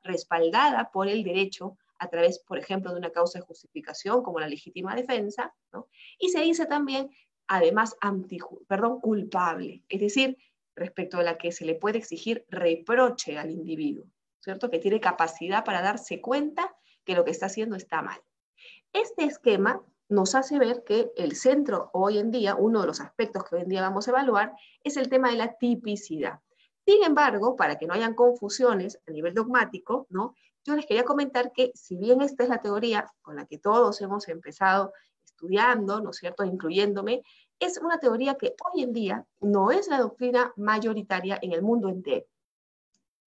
respaldada por el derecho a través, por ejemplo, de una causa de justificación como la legítima defensa, ¿no? Y se dice también, además, culpable, es decir, respecto a la que se le puede exigir reproche al individuo, ¿cierto? Que tiene capacidad para darse cuenta que lo que está haciendo está mal. Este esquema nos hace ver que el centro hoy en día, uno de los aspectos que hoy en día vamos a evaluar, es el tema de la tipicidad. Sin embargo, para que no hayan confusiones a nivel dogmático, ¿no? Yo les quería comentar que si bien esta es la teoría con la que todos hemos empezado estudiando, ¿no es cierto?, incluyéndome, es una teoría que hoy en día no es la doctrina mayoritaria en el mundo entero.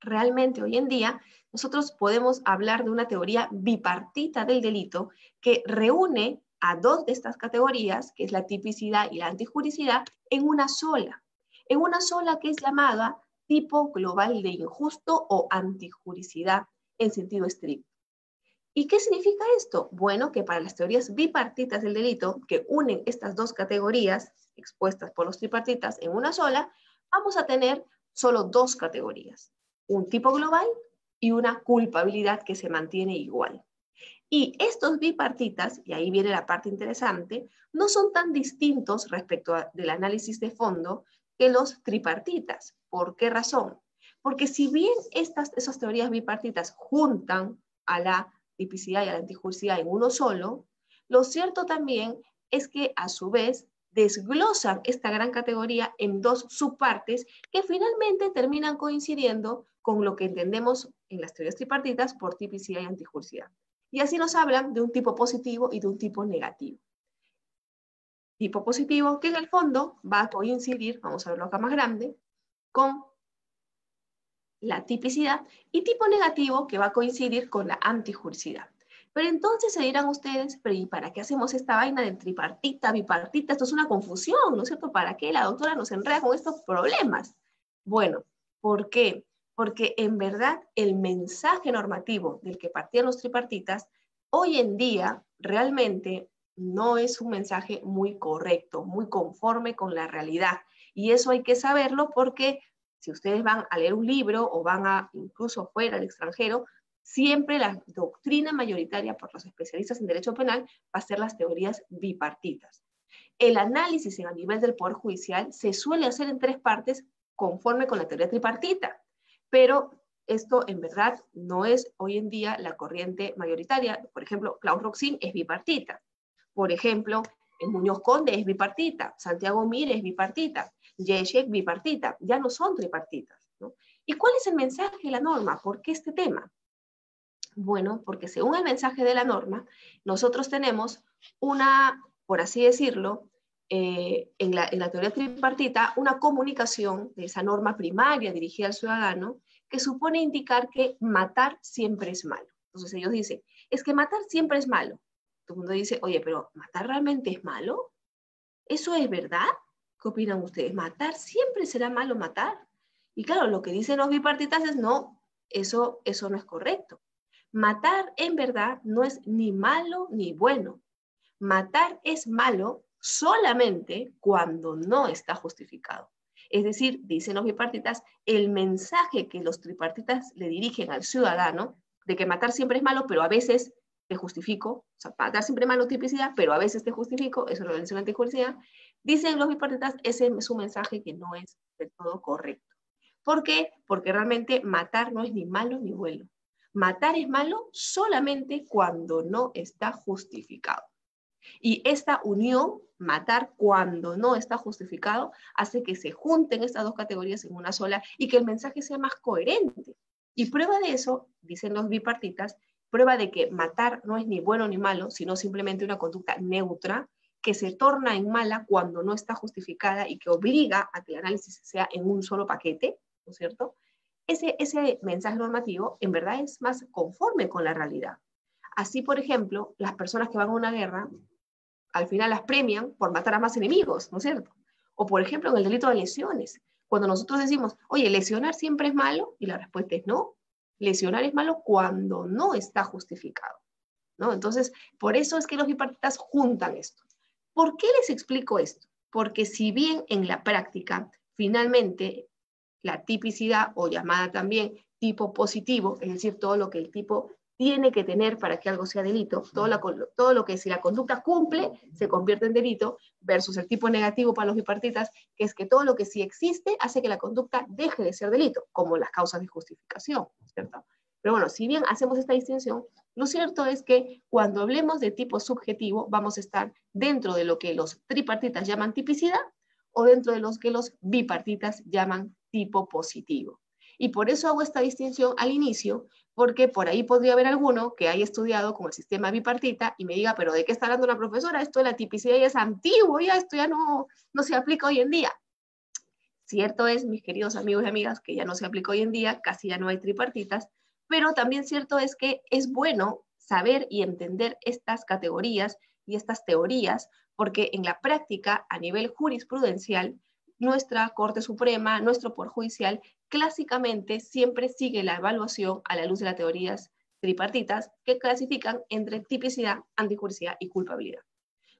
Realmente hoy en día nosotros podemos hablar de una teoría bipartita del delito que reúne a dos de estas categorías, que es la tipicidad y la antijuricidad, en una sola que es llamada tipo global de injusto o antijuricidad en sentido estricto. ¿Y qué significa esto? Bueno, que para las teorías bipartitas del delito, que unen estas dos categorías expuestas por los tripartitas en una sola, vamos a tener solo dos categorías, un tipo global y una culpabilidad que se mantiene igual. Y estos bipartitas, y ahí viene la parte interesante, no son tan distintos respecto del análisis de fondo que los tripartitas. ¿Por qué razón? Porque si bien esas teorías bipartitas juntan a la tipicidad y a la antijuricidad en uno solo, lo cierto también es que a su vez desglosan esta gran categoría en dos subpartes que finalmente terminan coincidiendo con lo que entendemos en las teorías tripartitas por tipicidad y antijuricidad. Y así nos hablan de un tipo positivo y de un tipo negativo. Tipo positivo que en el fondo va a coincidir, vamos a verlo acá más grande, con la tipicidad, y tipo negativo que va a coincidir con la antijuricidad. Pero entonces se dirán ustedes, pero ¿y para qué hacemos esta vaina de tripartita, bipartita? Esto es una confusión, ¿no es cierto? ¿Para qué la doctora nos enreda con estos problemas? Bueno, ¿por qué? Porque en verdad el mensaje normativo del que partían los tripartitas, hoy en día realmente no es un mensaje muy correcto, muy conforme con la realidad. Y eso hay que saberlo porque si ustedes van a leer un libro o van a incluso fuera al extranjero, siempre la doctrina mayoritaria por los especialistas en derecho penal va a ser las teorías bipartitas. El análisis a nivel del Poder Judicial se suele hacer en tres partes conforme con la teoría tripartita, pero esto en verdad no es hoy en día la corriente mayoritaria. Por ejemplo, Claus Roxin es bipartita. Por ejemplo, Muñoz Conde es bipartita, Santiago Mir es bipartita, Zizek bipartita, ya no son tripartitas, ¿no? ¿Y cuál es el mensaje de la norma? ¿Por qué este tema? Bueno, porque según el mensaje de la norma, nosotros tenemos una, por así decirlo, en la teoría tripartita, una comunicación de esa norma primaria dirigida al ciudadano que supone indicar que matar siempre es malo. Entonces ellos dicen, es que matar siempre es malo. Todo el mundo dice, oye, pero ¿matar realmente es malo? ¿Eso es verdad? ¿Qué opinan ustedes? ¿Matar siempre será malo matar? Y claro, lo que dicen los bipartitas es, no, eso no es correcto. Matar en verdad no es ni malo ni bueno. Matar es malo solamente cuando no está justificado. Es decir, dicen los bipartitas, el mensaje que los tripartitas le dirigen al ciudadano de que matar siempre es malo, pero a veces te justifico, o sea, matar siempre es malo tipicidad, pero a veces te justifico, eso lo menciona antijuricidad, dicen los bipartitas, ese es un mensaje que no es del todo correcto. ¿Por qué? Porque realmente matar no es ni malo ni bueno. Matar es malo solamente cuando no está justificado. Y esta unión, matar cuando no está justificado, hace que se junten estas dos categorías en una sola y que el mensaje sea más coherente. Y prueba de eso, dicen los bipartitas, prueba de que matar no es ni bueno ni malo, sino simplemente una conducta neutra que se torna en mala cuando no está justificada y que obliga a que el análisis sea en un solo paquete, ¿no es cierto? Ese mensaje normativo en verdad es más conforme con la realidad. Así, por ejemplo, las personas que van a una guerra, al final las premian por matar a más enemigos, ¿no es cierto? O, por ejemplo, en el delito de lesiones. Cuando nosotros decimos, oye, ¿lesionar siempre es malo? Y la respuesta es no. Lesionar es malo cuando no está justificado, ¿no? Entonces, por eso es que los bipartitas juntan esto. ¿Por qué les explico esto? Porque si bien en la práctica, finalmente, la tipicidad, o llamada también tipo positivo, es decir, todo lo que el tipo tiene que tener para que algo sea delito, todo lo que si la conducta cumple se convierte en delito, versus el tipo negativo para los bipartitas, que es que todo lo que sí existe hace que la conducta deje de ser delito, como las causas de justificación, ¿cierto? Pero bueno, si bien hacemos esta distinción, lo cierto es que cuando hablemos de tipo subjetivo, vamos a estar dentro de lo que los tripartitas llaman tipicidad o dentro de los que los bipartitas llaman tipo positivo. Y por eso hago esta distinción al inicio, porque por ahí podría haber alguno que haya estudiado con el sistema bipartita y me diga, pero ¿de qué está hablando la profesora? Esto de la tipicidad ya es antiguo, ya esto ya no se aplica hoy en día. Cierto es, mis queridos amigos y amigas, que ya no se aplica hoy en día, casi ya no hay tripartitas, pero también cierto es que es bueno saber y entender estas categorías y estas teorías, porque en la práctica, a nivel jurisprudencial, nuestra Corte Suprema, nuestro Poder Judicial, clásicamente siempre sigue la evaluación a la luz de las teorías tripartitas que clasifican entre tipicidad, antijuricidad y culpabilidad.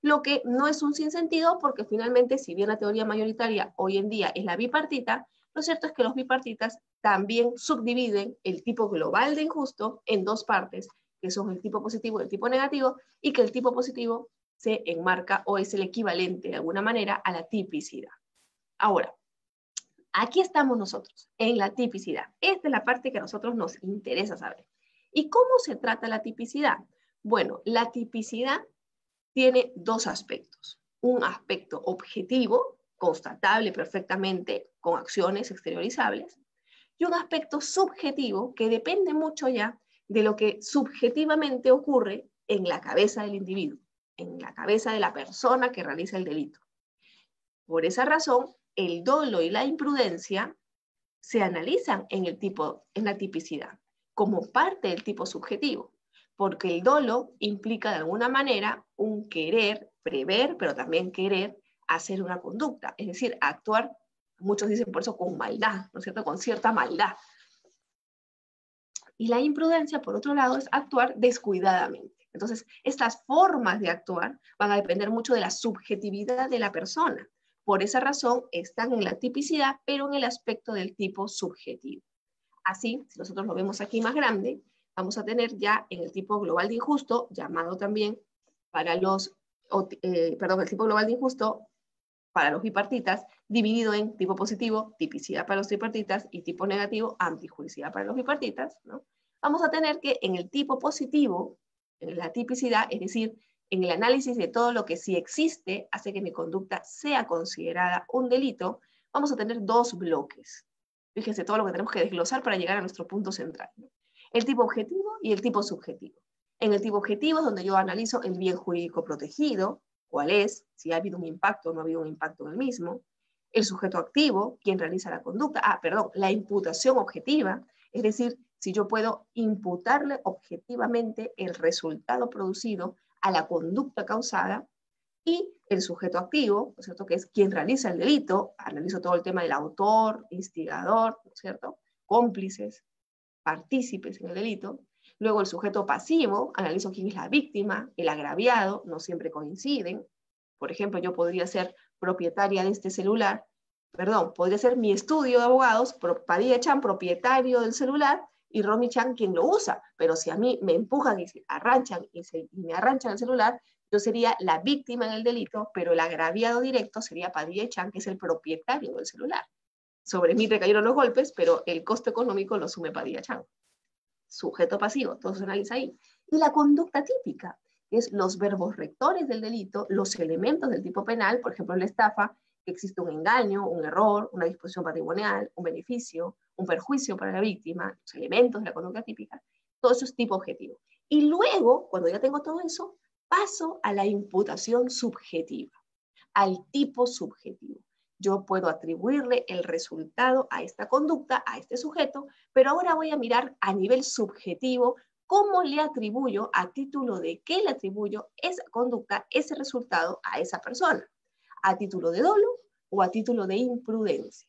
Lo que no es un sinsentido porque finalmente, si bien la teoría mayoritaria hoy en día es la bipartita, lo cierto es que los bipartitas también subdividen el tipo global de injusto en dos partes, que son el tipo positivo y el tipo negativo, y que el tipo positivo se enmarca o es el equivalente de alguna manera a la tipicidad. Ahora, aquí estamos nosotros, en la tipicidad. Esta es la parte que a nosotros nos interesa saber. ¿Y cómo se trata la tipicidad? Bueno, la tipicidad tiene dos aspectos. Un aspecto objetivo, constatable perfectamente con acciones exteriorizables, y un aspecto subjetivo que depende mucho ya de lo que subjetivamente ocurre en la cabeza del individuo, en la cabeza de la persona que realiza el delito. Por esa razón, el dolo y la imprudencia se analizan en la tipicidad, como parte del tipo subjetivo, porque el dolo implica de alguna manera un querer prever, pero también querer hacer una conducta, es decir, actuar, muchos dicen por eso con maldad, ¿no es cierto?, con cierta maldad. Y la imprudencia, por otro lado, es actuar descuidadamente. Entonces, estas formas de actuar van a depender mucho de la subjetividad de la persona. Por esa razón, están en la tipicidad, pero en el aspecto del tipo subjetivo. Así, si nosotros lo vemos aquí más grande, vamos a tener ya en el tipo global de injusto, llamado también para los, el tipo global de injusto para los bipartitas, dividido en tipo positivo, tipicidad para los tripartitas, y tipo negativo, antijuricidad para los bipartitas, ¿no? Vamos a tener que en el tipo positivo, en la tipicidad, es decir, en el análisis de todo lo que sí existe hace que mi conducta sea considerada un delito, vamos a tener dos bloques. Fíjense todo lo que tenemos que desglosar para llegar a nuestro punto central, ¿no? El tipo objetivo y el tipo subjetivo. En el tipo objetivo es donde yo analizo el bien jurídico protegido, cuál es, si ha habido un impacto o no ha habido un impacto en el mismo, el sujeto activo, quien realiza la conducta, la imputación objetiva, es decir, si yo puedo imputarle objetivamente el resultado producido a la conducta causada, y el sujeto activo, ¿no es cierto?, que es quien realiza el delito, analizo todo el tema del autor, instigador, ¿no es cierto?, cómplices, partícipes en el delito. Luego el sujeto pasivo, analizo quién es la víctima, el agraviado, no siempre coinciden. Por ejemplo, yo podría ser propietaria de este celular, podría ser mi estudio de abogados, Padilla Chan, propietario del celular, y Romy Chan quien lo usa, pero si a mí me empujan y me arranchan el celular, yo sería la víctima en el delito, pero el agraviado directo sería Padilla Chan, que es el propietario del celular. Sobre mí recayeron los golpes, pero el costo económico lo asume Padilla Chan. Sujeto pasivo, todo se analiza ahí. Y la conducta típica, que es los verbos rectores del delito, los elementos del tipo penal, por ejemplo, en la estafa, que existe un engaño, un error, una disposición patrimonial, un beneficio, un perjuicio para la víctima, los elementos de la conducta típica, todo eso es tipo objetivo. Y luego, cuando ya tengo todo eso, paso a la imputación subjetiva, al tipo subjetivo. Yo puedo atribuirle el resultado a esta conducta, a este sujeto, pero ahora voy a mirar a nivel subjetivo cómo le atribuyo, a título de qué le atribuyo esa conducta, ese resultado a esa persona, a título de dolo o a título de imprudencia.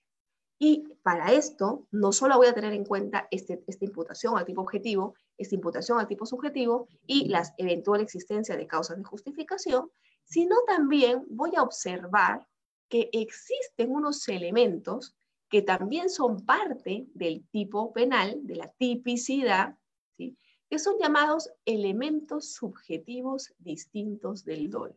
Y para esto, no solo voy a tener en cuenta esta imputación al tipo objetivo, esta imputación al tipo subjetivo y la eventual existencia de causas de justificación, sino también voy a observar que existen unos elementos que también son parte del tipo penal, de la tipicidad, ¿sí? Que son llamados elementos subjetivos distintos del dolo.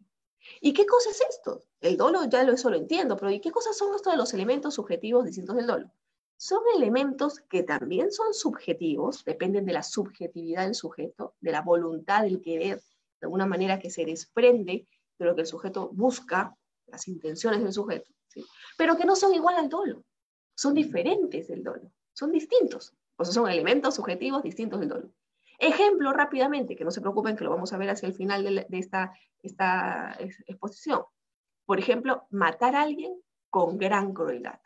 ¿Y qué cosa es esto? El dolo eso lo entiendo, pero ¿y qué cosas son estos de los elementos subjetivos distintos del dolo? Son elementos que también son subjetivos, dependen de la subjetividad del sujeto, de la voluntad del querer, de alguna manera que se desprende de lo que el sujeto busca, las intenciones del sujeto, ¿sí? Pero que no son igual al dolo, son diferentes del dolo, son distintos, o sea, son elementos subjetivos distintos del dolo. Ejemplo rápidamente, que no se preocupen que lo vamos a ver hacia el final de esta exposición. Por ejemplo, matar a alguien con gran crueldad.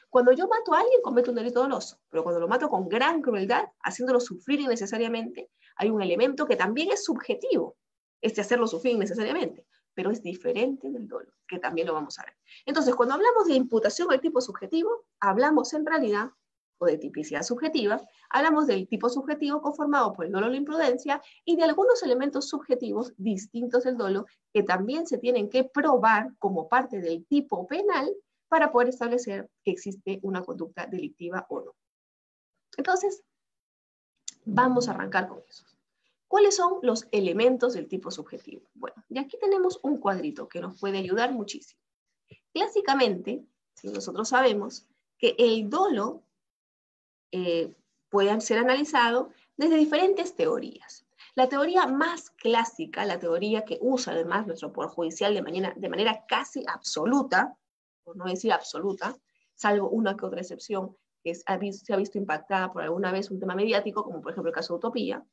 Cuando yo mato a alguien, cometo un delito doloso, pero cuando lo mato con gran crueldad, haciéndolo sufrir innecesariamente, hay un elemento que también es subjetivo, hacerlo sufrir innecesariamente, pero es diferente del dolo, que también lo vamos a ver. Entonces, cuando hablamos de imputación al tipo subjetivo, hablamos en realidad, o de tipicidad subjetiva, hablamos del tipo subjetivo conformado por el dolo o la imprudencia y de algunos elementos subjetivos distintos del dolo que también se tienen que probar como parte del tipo penal para poder establecer que existe una conducta delictiva o no. Entonces, vamos a arrancar con eso. ¿Cuáles son los elementos del tipo subjetivo? Bueno, y aquí tenemos un cuadrito que nos puede ayudar muchísimo. Clásicamente, si nosotros sabemos que el dolo puede ser analizado desde diferentes teorías. La teoría más clásica, la teoría que usa además nuestro Poder Judicial de manera casi absoluta, por no decir absoluta, salvo una que otra excepción, que se ha visto impactada por alguna vez un tema mediático, como por ejemplo el caso de Utopía,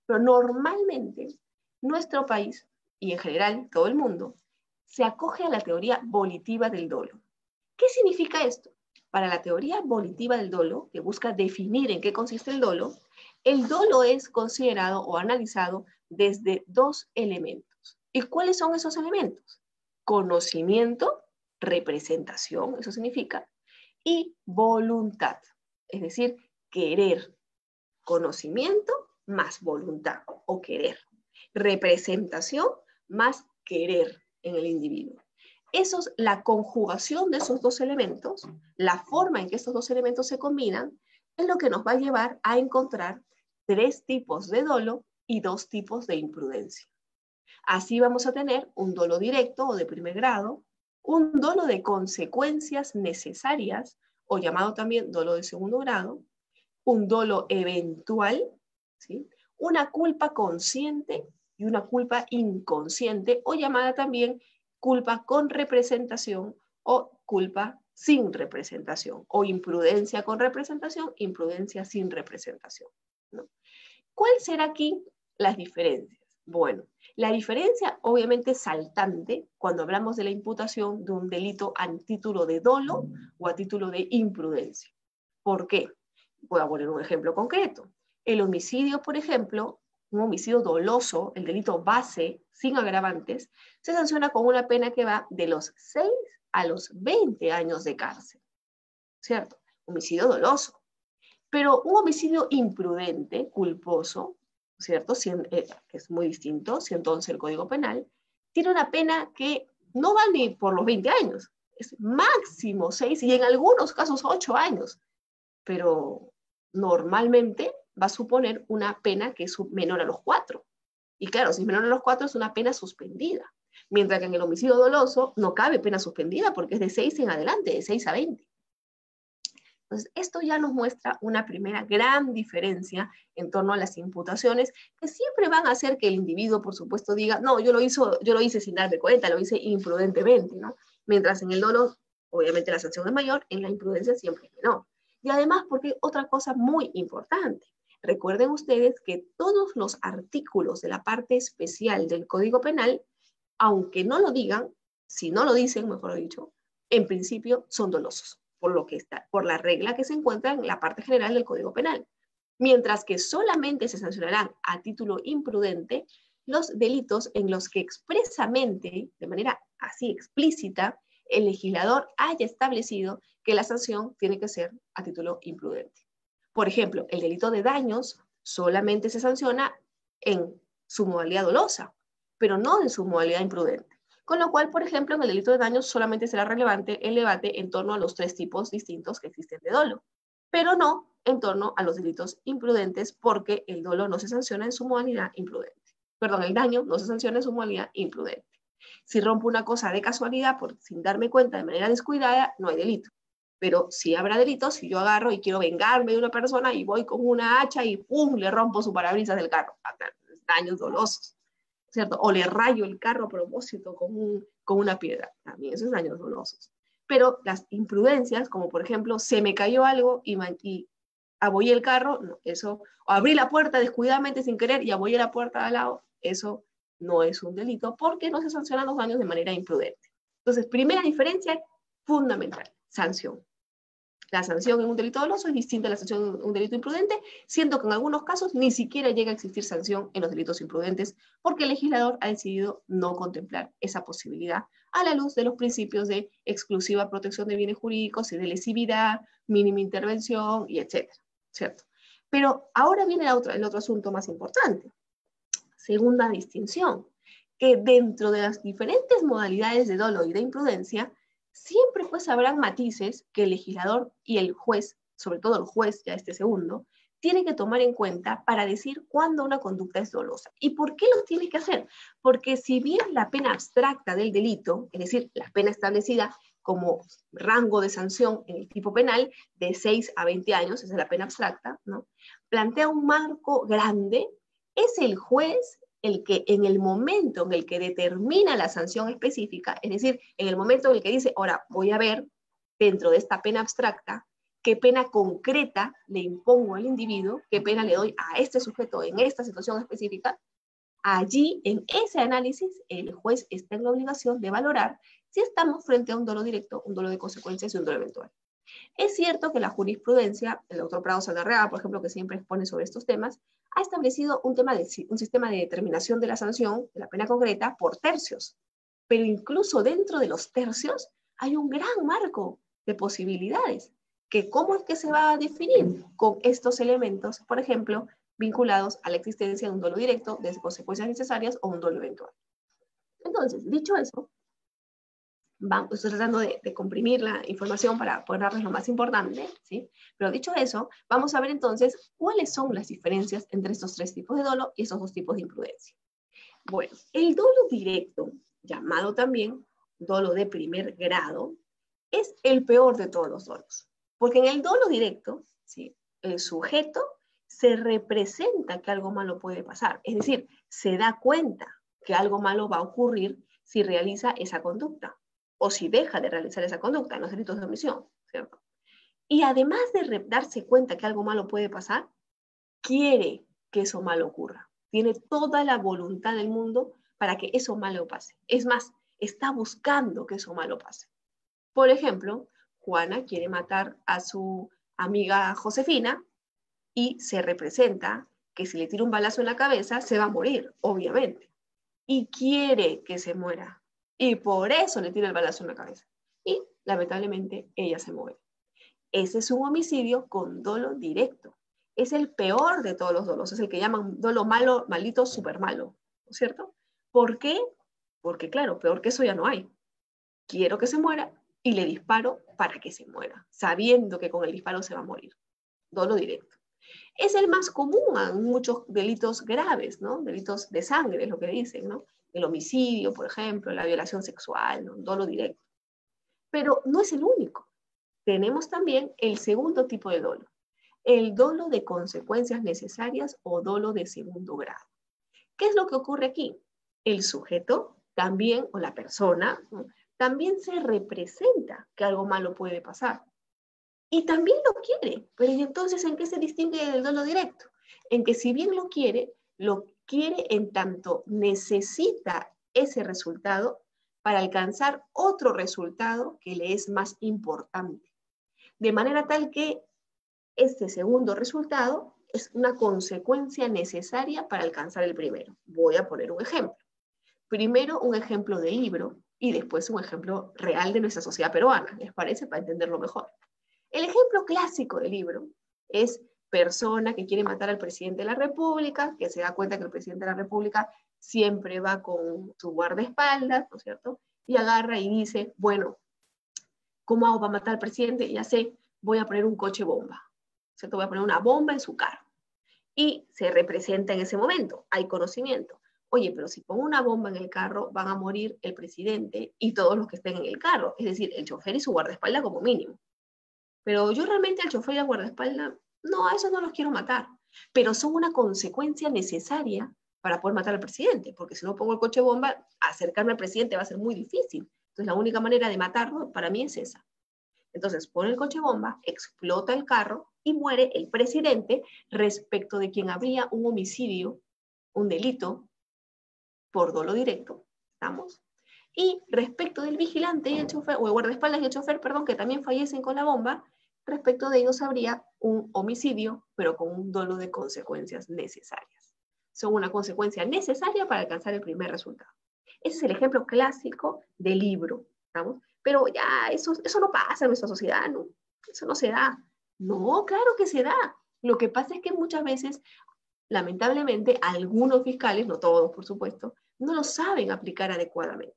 pero normalmente nuestro país, y en general todo el mundo, se acoge a la teoría volitiva del dolo. ¿Qué significa esto? Para la teoría volitiva del dolo, que busca definir en qué consiste el dolo es considerado o analizado desde dos elementos. ¿Y cuáles son esos elementos? Conocimiento, representación, eso significa, y voluntad, es decir, querer. Conocimiento más voluntad o querer. Representación más querer en el individuo. La conjugación de esos dos elementos, la forma en que estos dos elementos se combinan, es lo que nos va a llevar a encontrar 3 tipos de dolo y 2 tipos de imprudencia. Así vamos a tener un dolo directo o de primer grado, un dolo de consecuencias necesarias, o llamado también dolo de segundo grado, un dolo eventual, ¿sí? Una culpa consciente y una culpa inconsciente, o llamada también culpa con representación o culpa sin representación, o imprudencia con representación, imprudencia sin representación, ¿no? ¿Cuál será aquí las diferencias? Bueno, la diferencia obviamente saltante cuando hablamos de la imputación de un delito a título de dolo o a título de imprudencia. ¿Por qué? Voy a poner un ejemplo concreto. El homicidio, por ejemplo, un homicidio doloso, el delito base, sin agravantes, se sanciona con una pena que va de los 6 a los 20 años de cárcel, ¿cierto? Homicidio doloso. Pero un homicidio imprudente, culposo, ¿cierto? Es muy distinto, 111 el Código Penal, tiene una pena que no va ni por los 20 años, es máximo 6 y en algunos casos 8 años, pero normalmente va a suponer una pena que es menor a los 4. Y claro, si es menor a los 4 es una pena suspendida, mientras que en el homicidio doloso no cabe pena suspendida porque es de 6 en adelante, de 6 a 20. Entonces, esto ya nos muestra una primera gran diferencia en torno a las imputaciones, que siempre van a hacer que el individuo, por supuesto, diga, no, yo lo hice sin darme cuenta, lo hice imprudentemente, ¿no? Mientras en el dolo, obviamente la sanción es mayor, en la imprudencia siempre es menor. Y además, porque otra cosa muy importante, recuerden ustedes que todos los artículos de la parte especial del Código Penal, aunque no lo digan, si no lo dicen, mejor dicho, en principio son dolosos, por la regla que se encuentra en la parte general del Código Penal. Mientras que solamente se sancionarán a título imprudente los delitos en los que expresamente, de manera así explícita, el legislador haya establecido que la sanción tiene que ser a título imprudente. Por ejemplo, el delito de daños solamente se sanciona en su modalidad dolosa, pero no en su modalidad imprudente. Con lo cual, por ejemplo, en el delito de daño solamente será relevante el debate en torno a los 3 tipos distintos que existen de dolo, pero no en torno a los delitos imprudentes, porque el dolo no se sanciona en su modalidad imprudente. Perdón, el daño no se sanciona en su modalidad imprudente. Si rompo una cosa de casualidad, sin darme cuenta de manera descuidada, no hay delito. Pero sí habrá delito si yo agarro y quiero vengarme de una persona y voy con una hacha y ¡pum!, le rompo su parabrisas del carro. Daños dolosos, ¿cierto? O le rayo el carro a propósito con una piedra. También esos daños dolosos. Pero las imprudencias, como por ejemplo, se me cayó algo y abollé el carro, no, eso, o abrí la puerta descuidadamente sin querer y abollé la puerta de al lado, eso no es un delito porque no se sancionan los daños de manera imprudente. Entonces, primera diferencia fundamental, sanción. La sanción en un delito doloso es distinta a la sanción en un delito imprudente, siendo que en algunos casos ni siquiera llega a existir sanción en los delitos imprudentes, porque el legislador ha decidido no contemplar esa posibilidad a la luz de los principios de exclusiva protección de bienes jurídicos y de lesividad, mínima intervención y etcétera, ¿cierto? Pero ahora viene el otro asunto más importante. Segunda distinción, que dentro de las diferentes modalidades de dolo y de imprudencia, siempre pues habrán matices que el legislador y el juez, sobre todo el juez, ya este segundo, tiene que tomar en cuenta para decir cuándo una conducta es dolosa. ¿Y por qué lo tiene que hacer? Porque si bien la pena abstracta del delito, es decir, la pena establecida como rango de sanción en el tipo penal de 6 a 20 años, esa es la pena abstracta, ¿no?, plantea un marco grande, es el juez el que en el momento en el que determina la sanción específica, es decir, en el momento en el que dice, ahora voy a ver dentro de esta pena abstracta, qué pena concreta le impongo al individuo, qué pena le doy a este sujeto en esta situación específica, allí en ese análisis el juez está en la obligación de valorar si estamos frente a un dolo directo, un dolo de consecuencias y un dolo eventual. Es cierto que la jurisprudencia, el doctor Prado Saldarriaga, por ejemplo, que siempre expone sobre estos temas, ha establecido un sistema de determinación de la sanción, de la pena concreta, por tercios. Pero incluso dentro de los tercios hay un gran marco de posibilidades. Que ¿cómo es que se va a definir? Con estos elementos, por ejemplo, vinculados a la existencia de un dolo directo, de consecuencias necesarias o un dolo eventual. Entonces, dicho eso, estoy tratando de comprimir la información para poder darles lo más importante, ¿sí? Pero dicho eso, vamos a ver entonces cuáles son las diferencias entre estos 3 tipos de dolo y estos 2 tipos de imprudencia. Bueno, el dolo directo, llamado también dolo de primer grado, es el peor de todos los dolos. Porque en el dolo directo, ¿sí?, el sujeto se representa que algo malo puede pasar. Es decir, se da cuenta que algo malo va a ocurrir si realiza esa conducta o si deja de realizar esa conducta en los delitos de omisión, ¿cierto? Y además de darse cuenta que algo malo puede pasar, quiere que eso malo ocurra. Tiene toda la voluntad del mundo para que eso malo pase. Es más, está buscando que eso malo pase. Por ejemplo, Juana quiere matar a su amiga Josefina y se representa que si le tira un balazo en la cabeza se va a morir, obviamente. Y quiere que se muera. Y por eso le tira el balazo en la cabeza. Y lamentablemente ella se muere. Ese es un homicidio con dolo directo. Es el peor de todos los dolos. Es el que llaman dolo malo, malito, súper malo. ¿No es cierto? ¿Por qué? Porque claro, peor que eso ya no hay. Quiero que se muera y le disparo para que se muera, sabiendo que con el disparo se va a morir. Dolo directo. Es el más común en muchos delitos graves, ¿no? Delitos de sangre, es lo que dicen, ¿no? El homicidio, por ejemplo, la violación sexual, ¿no? Dolo directo. Pero no es el único. Tenemos también el segundo tipo de dolo, el dolo de consecuencias necesarias o dolo de segundo grado. ¿Qué es lo que ocurre aquí? El sujeto también, o la persona, ¿no?, también se representa que algo malo puede pasar. Y también lo quiere. Pero ¿y entonces en qué se distingue del dolo directo? En que si bien lo quiere en tanto necesita ese resultado para alcanzar otro resultado que le es más importante. De manera tal que este segundo resultado es una consecuencia necesaria para alcanzar el primero. Voy a poner un ejemplo. Primero un ejemplo de libro y después un ejemplo real de nuestra sociedad peruana. ¿Les parece? Para entenderlo mejor. El ejemplo clásico del libro es persona que quiere matar al presidente de la República, que se da cuenta que el presidente de la República siempre va con su guardaespaldas, ¿no es cierto? Y agarra y dice, bueno, ¿cómo hago para matar al presidente? Ya sé, voy a poner un coche bomba, ¿cierto? Voy a poner una bomba en su carro. Y se representa en ese momento, hay conocimiento. Oye, pero si pongo una bomba en el carro, van a morir el presidente y todos los que estén en el carro, es decir, el chofer y su guardaespaldas como mínimo. Pero yo realmente al chofer y al guardaespaldas, no, a esos no los quiero matar, pero son una consecuencia necesaria para poder matar al presidente, porque si no pongo el coche bomba, acercarme al presidente va a ser muy difícil. Entonces la única manera de matarlo para mí es esa. Entonces pone el coche bomba, explota el carro y muere el presidente respecto de quien habría un homicidio, un delito por dolo directo, ¿estamos? Y respecto del vigilante y el chofer, o el guardaespaldas y el chofer, perdón, que también fallecen con la bomba, respecto de ellos habría un homicidio, pero con un dolo de consecuencias necesarias. Son una consecuencia necesaria para alcanzar el primer resultado. Ese es el ejemplo clásico del libro, ¿estamos? Pero ya eso no pasa en nuestra sociedad, ¿no? Eso no se da. No, claro que se da. Lo que pasa es que muchas veces, lamentablemente, algunos fiscales, no todos por supuesto, no lo saben aplicar adecuadamente.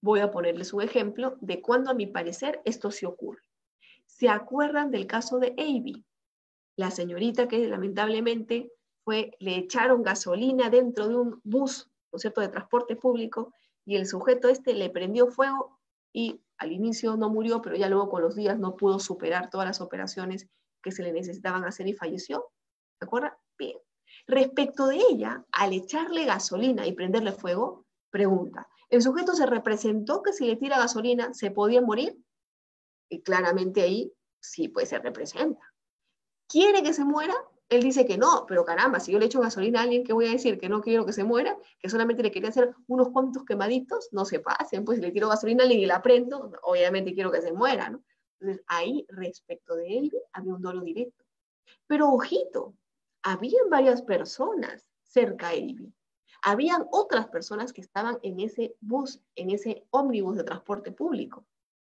Voy a ponerles un ejemplo de cuando a mi parecer esto sí ocurre. ¿Se acuerdan del caso de Avi? La señorita que lamentablemente le echaron gasolina dentro de un bus, ¿no es cierto?, de transporte público, y el sujeto le prendió fuego y al inicio no murió, pero ya luego con los días no pudo superar todas las operaciones que se le necesitaban hacer y falleció. ¿Se acuerdan? Bien. Respecto de ella, al echarle gasolina y prenderle fuego, pregunta, ¿el sujeto se representó que si le tira gasolina se podía morir? Y claramente ahí sí, pues se representa. ¿Quiere que se muera? Él dice que no, pero caramba, si yo le echo gasolina a alguien, ¿qué voy a decir? Que no quiero que se muera, que solamente le quería hacer unos cuantos quemaditos, no se pasen, pues si le tiro gasolina a alguien y la prendo, obviamente quiero que se muera, ¿no? Entonces ahí, respecto de él, había un dolo directo. Pero ojito, habían varias personas cerca de Ivy. Habían otras personas que estaban en ese bus, en ese ómnibus de transporte público,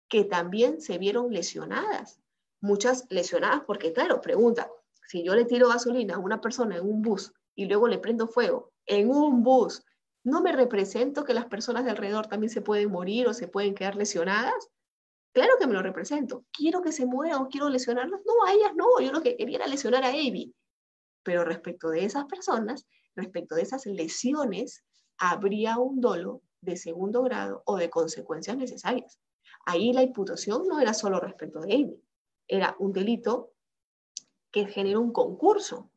que también se vieron lesionadas. Muchas lesionadas porque, claro, pregunta, si yo le tiro gasolina a una persona en un bus y luego le prendo fuego en un bus, ¿no me represento que las personas de alrededor también se pueden morir o se pueden quedar lesionadas? Claro que me lo represento. ¿Quiero que se muera o quiero lesionarlas? No, a ellas no. Yo lo que quería era lesionar a Abby. Pero respecto de esas personas, respecto de esas lesiones, habría un dolo de segundo grado o de consecuencias necesarias. Ahí la imputación no era solo respecto de Abby, era un delito que generó un concurso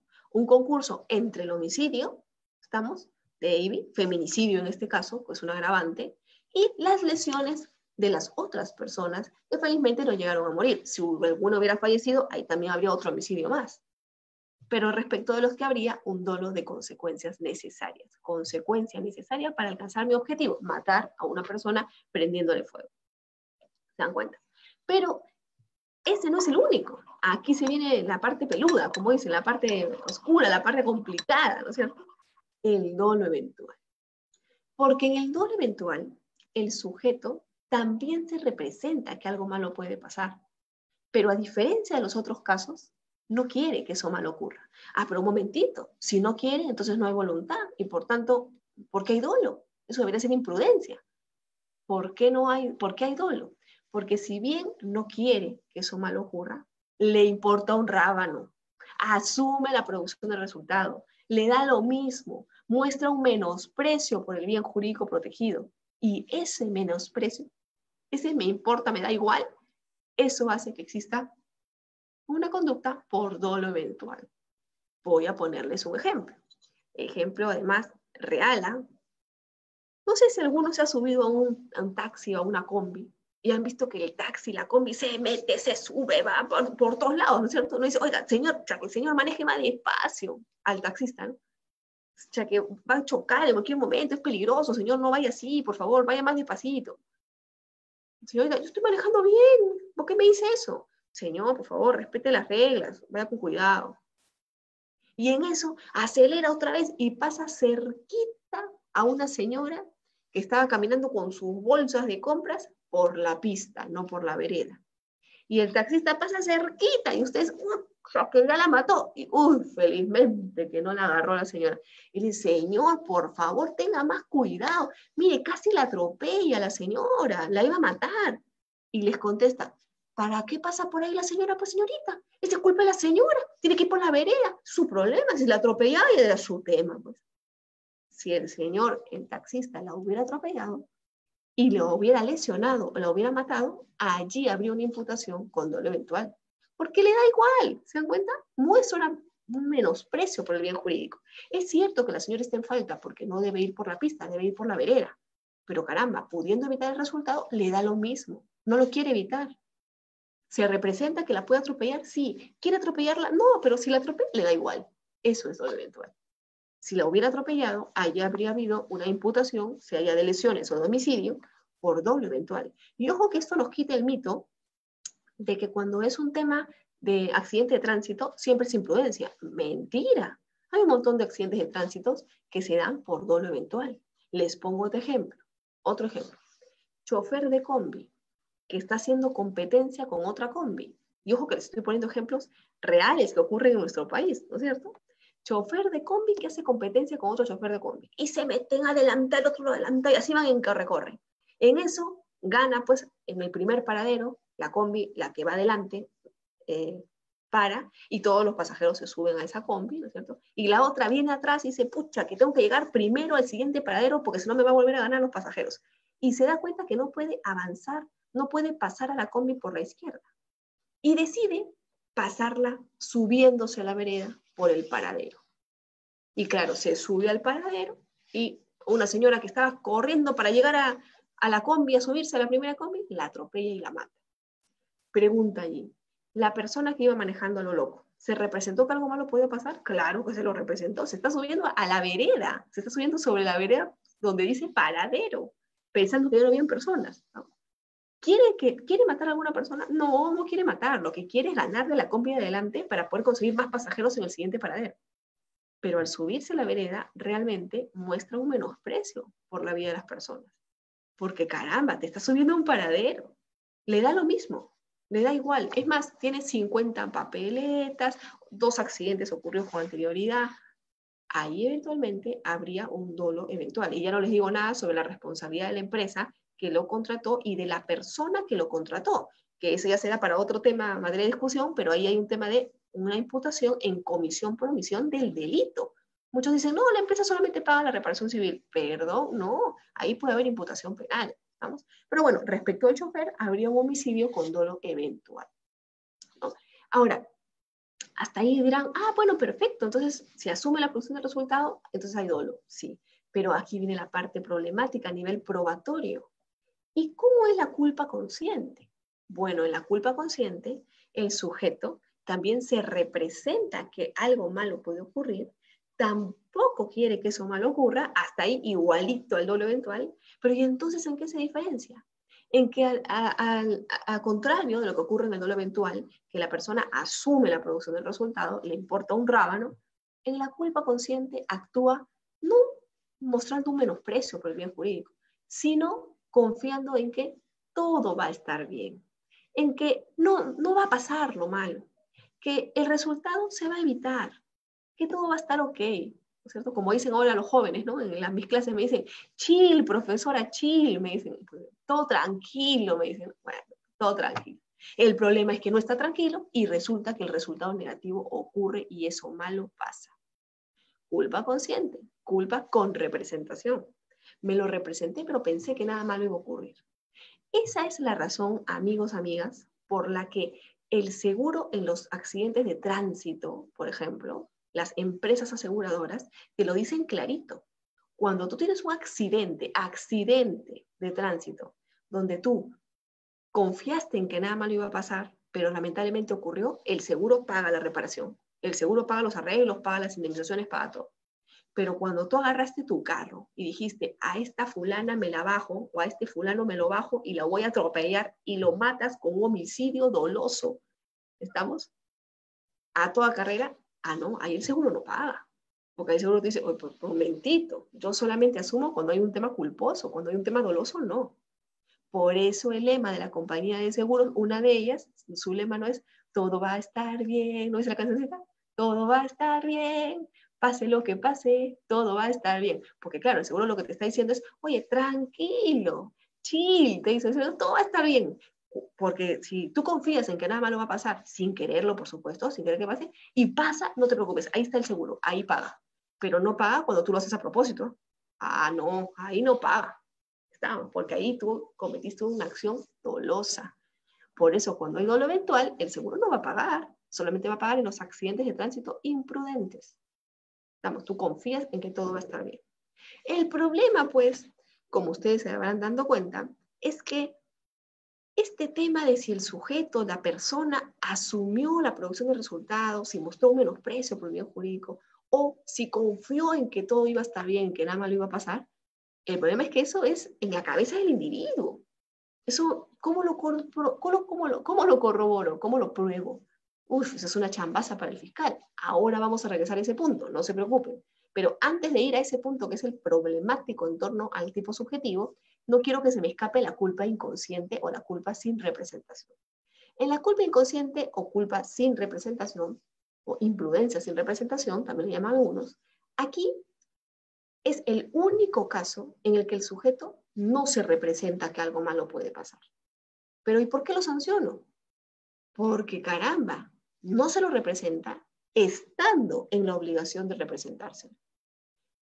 entre el homicidio, ¿estamos? De Abby, feminicidio en este caso, pues un agravante, y las lesiones de las otras personas que felizmente no llegaron a morir. Si alguno hubiera fallecido, ahí también habría otro homicidio más. Pero respecto de los que habría un dolo de consecuencias necesarias. Consecuencia necesaria para alcanzar mi objetivo, matar a una persona prendiéndole fuego. ¿Se dan cuenta? Pero ese no es el único. Aquí se viene la parte peluda, como dicen, la parte oscura, la parte complicada, ¿no es cierto? El dolo eventual. Porque en el dolo eventual, el sujeto también se representa que algo malo puede pasar. Pero a diferencia de los otros casos, no quiere que eso malo ocurra. Ah, pero un momentito, si no quiere, entonces no hay voluntad. Y por tanto, ¿por qué hay dolo? Eso debería ser imprudencia. ¿Por qué hay dolo? Porque si bien no quiere que eso malo ocurra, le importa un rábano. Asume la producción del resultado. Le da lo mismo. Muestra un menosprecio por el bien jurídico protegido. Y ese menosprecio, ese me importa, me da igual, eso hace que exista una conducta por dolo eventual. Voy a ponerles un ejemplo. Ejemplo además real. No sé si alguno se ha subido a un taxi o a una combi y han visto que el taxi, la combi se mete, se sube, va por todos lados, ¿no es cierto? Uno dice, oiga, señor, ya que el señor maneje más despacio al taxista, ¿no? Ya que va a chocar en cualquier momento, es peligroso, señor, no vaya así, por favor, vaya más despacito. Señor, oiga, yo estoy manejando bien, ¿por qué me dice eso? Señor, por favor, respete las reglas, vaya con cuidado. Y en eso acelera otra vez y pasa cerquita a una señora que estaba caminando con sus bolsas de compras por la pista, no por la vereda. Y el taxista pasa cerquita y ustedes O sea, que ya la mató. Y, uy, felizmente que no la agarró la señora. Y le dice, señor, por favor, tenga más cuidado. Mire, casi la atropella la señora, la iba a matar. Y les contesta, ¿para qué pasa por ahí la señora? Pues señorita, es culpa de la señora, tiene que ir por la vereda. Su problema, si la atropellaba y era su tema. Pues. Si el señor, el taxista, la hubiera atropellado y le hubiera lesionado o la hubiera matado, allí habría una imputación con dolo eventual. Porque le da igual, ¿se dan cuenta? Muestra un menosprecio por el bien jurídico. Es cierto que la señora está en falta porque no debe ir por la pista, debe ir por la vereda. Pero caramba, pudiendo evitar el resultado, le da lo mismo. No lo quiere evitar. ¿Se representa que la puede atropellar? Sí. ¿Quiere atropellarla? No, pero si la atropella, le da igual. Eso es dolo eventual. Si la hubiera atropellado, allí habría habido una imputación, sea ya de lesiones o de homicidio, por dolo eventual. Y ojo que esto nos quita el mito de que cuando es un tema de accidente de tránsito, siempre es imprudencia. Mentira. Hay un montón de accidentes de tránsito que se dan por dolo eventual. Les pongo otro ejemplo. Otro ejemplo. Chofer de combi que está haciendo competencia con otra combi. Y ojo que les estoy poniendo ejemplos reales que ocurren en nuestro país, ¿no es cierto? Chofer de combi que hace competencia con otro chofer de combi. Y se meten adelante, el otro lo adelanta y así van en corre-corre. En eso gana, pues, en el primer paradero, la combi, la que va adelante, para, y todos los pasajeros se suben a esa combi, ¿no es cierto? Y la otra viene atrás y dice, pucha, que tengo que llegar primero al siguiente paradero porque si no me va a volver a ganar los pasajeros. Y se da cuenta que no puede avanzar, no puede pasar a la combi por la izquierda. Y decide pasarla subiéndose a la vereda por el paradero. Y claro, se sube al paradero y una señora que estaba corriendo para llegar a la combi, a subirse a la primera combi, la atropella y la mata. Pregunta allí, la persona que iba manejando a lo loco, ¿se representó que algo malo podía pasar? Claro que se lo representó, se está subiendo a la vereda, se está subiendo sobre la vereda donde dice paradero, pensando que ya no habían personas, ¿no? ¿Quiere matar a alguna persona? No, no quiere matar, lo que quiere es ganar de la combi de adelante para poder conseguir más pasajeros en el siguiente paradero. Pero al subirse a la vereda, realmente muestra un menosprecio por la vida de las personas. Porque caramba, te está subiendo a un paradero. Le da lo mismo, le da igual. Es más, tiene 50 papeletas, 2 accidentes ocurridos con anterioridad. Ahí eventualmente habría un dolo eventual. Y ya no les digo nada sobre la responsabilidad de la empresa que lo contrató y de la persona que lo contrató, que eso ya será para otro tema, materia de discusión, pero ahí hay un tema de una imputación en comisión por omisión del delito. Muchos dicen, no, la empresa solamente paga la reparación civil. Perdón, no, ahí puede haber imputación penal. ¿Vamos? Pero bueno, respecto al chofer, habría un homicidio con dolo eventual, ¿no? Ahora, hasta ahí dirán, ah, bueno, perfecto, entonces si asume la producción del resultado, entonces hay dolo, sí. Pero aquí viene la parte problemática a nivel probatorio. ¿Y cómo es la culpa consciente? Bueno, en la culpa consciente, el sujeto también se representa que algo malo puede ocurrir, tampoco quiere que eso malo ocurra, hasta ahí igualito al dolo eventual, pero ¿y entonces en qué se diferencia? En que a contrario de lo que ocurre en el dolo eventual, que la persona asume la producción del resultado, le importa un rábano, en la culpa consciente actúa no mostrando un menosprecio por el bien jurídico, sino confiando en que todo va a estar bien, en que no va a pasar lo malo, que el resultado se va a evitar, que todo va a estar ok, ¿no es cierto? Como dicen ahora los jóvenes, ¿no? Mis clases me dicen, chill, profesora, chill, me dicen, todo tranquilo, me dicen, bueno, todo tranquilo. El problema es que no está tranquilo y resulta que el resultado negativo ocurre y eso malo pasa. Culpa consciente, culpa con representación. Me lo representé, pero pensé que nada malo iba a ocurrir. Esa es la razón, amigos, amigas, por la que el seguro en los accidentes de tránsito, por ejemplo, las empresas aseguradoras te lo dicen clarito. Cuando tú tienes un accidente de tránsito, donde tú confiaste en que nada malo iba a pasar, pero lamentablemente ocurrió, el seguro paga la reparación. El seguro paga los arreglos, paga las indemnizaciones, paga todo. Pero cuando tú agarraste tu carro y dijiste, a esta fulana me la bajo, o a este fulano me lo bajo y la voy a atropellar y lo matas con un homicidio doloso, ¿estamos? A toda carrera, no, ahí el seguro no paga. Porque ahí el seguro te dice, oye, pues, momentito, yo solamente asumo cuando hay un tema culposo, cuando hay un tema doloso, no. Por eso el lema de la compañía de seguros, una de ellas, su lema no es, todo va a estar bien, ¿no es la cancioncita? Todo va a estar bien, pase lo que pase, todo va a estar bien. Porque claro, seguro lo que te está diciendo es, oye, tranquilo, chill, te dice, todo va a estar bien. Porque si tú confías en que nada malo va a pasar, sin quererlo, por supuesto, sin querer que pase, y pasa, no te preocupes, ahí está el seguro, ahí paga. Pero no paga cuando tú lo haces a propósito. Ah, no, ahí no paga. Está, porque ahí tú cometiste una acción dolosa. Por eso, cuando hay dolo eventual, el seguro no va a pagar, solamente va a pagar en los accidentes de tránsito imprudentes. Estamos, tú confías en que todo va a estar bien. El problema, pues, como ustedes se habrán dado cuenta, es que este tema de si el sujeto, la persona, asumió la producción de resultados, si mostró un menosprecio por el bien jurídico, o si confió en que todo iba a estar bien, que nada malo iba a pasar, el problema es que eso es en la cabeza del individuo. Eso, ¿cómo lo corroboro? ¿Cómo lo pruebo? Uf, eso es una chambaza para el fiscal. Ahora vamos a regresar a ese punto, no se preocupen. Pero antes de ir a ese punto, que es el problemático en torno al tipo subjetivo, no quiero que se me escape la culpa inconsciente o la culpa sin representación. En la culpa inconsciente o culpa sin representación, o imprudencia sin representación, también le llaman algunos, aquí es el único caso en el que el sujeto no se representa que algo malo puede pasar. Pero ¿y por qué lo sanciono? Porque caramba, no se lo representa estando en la obligación de representarse.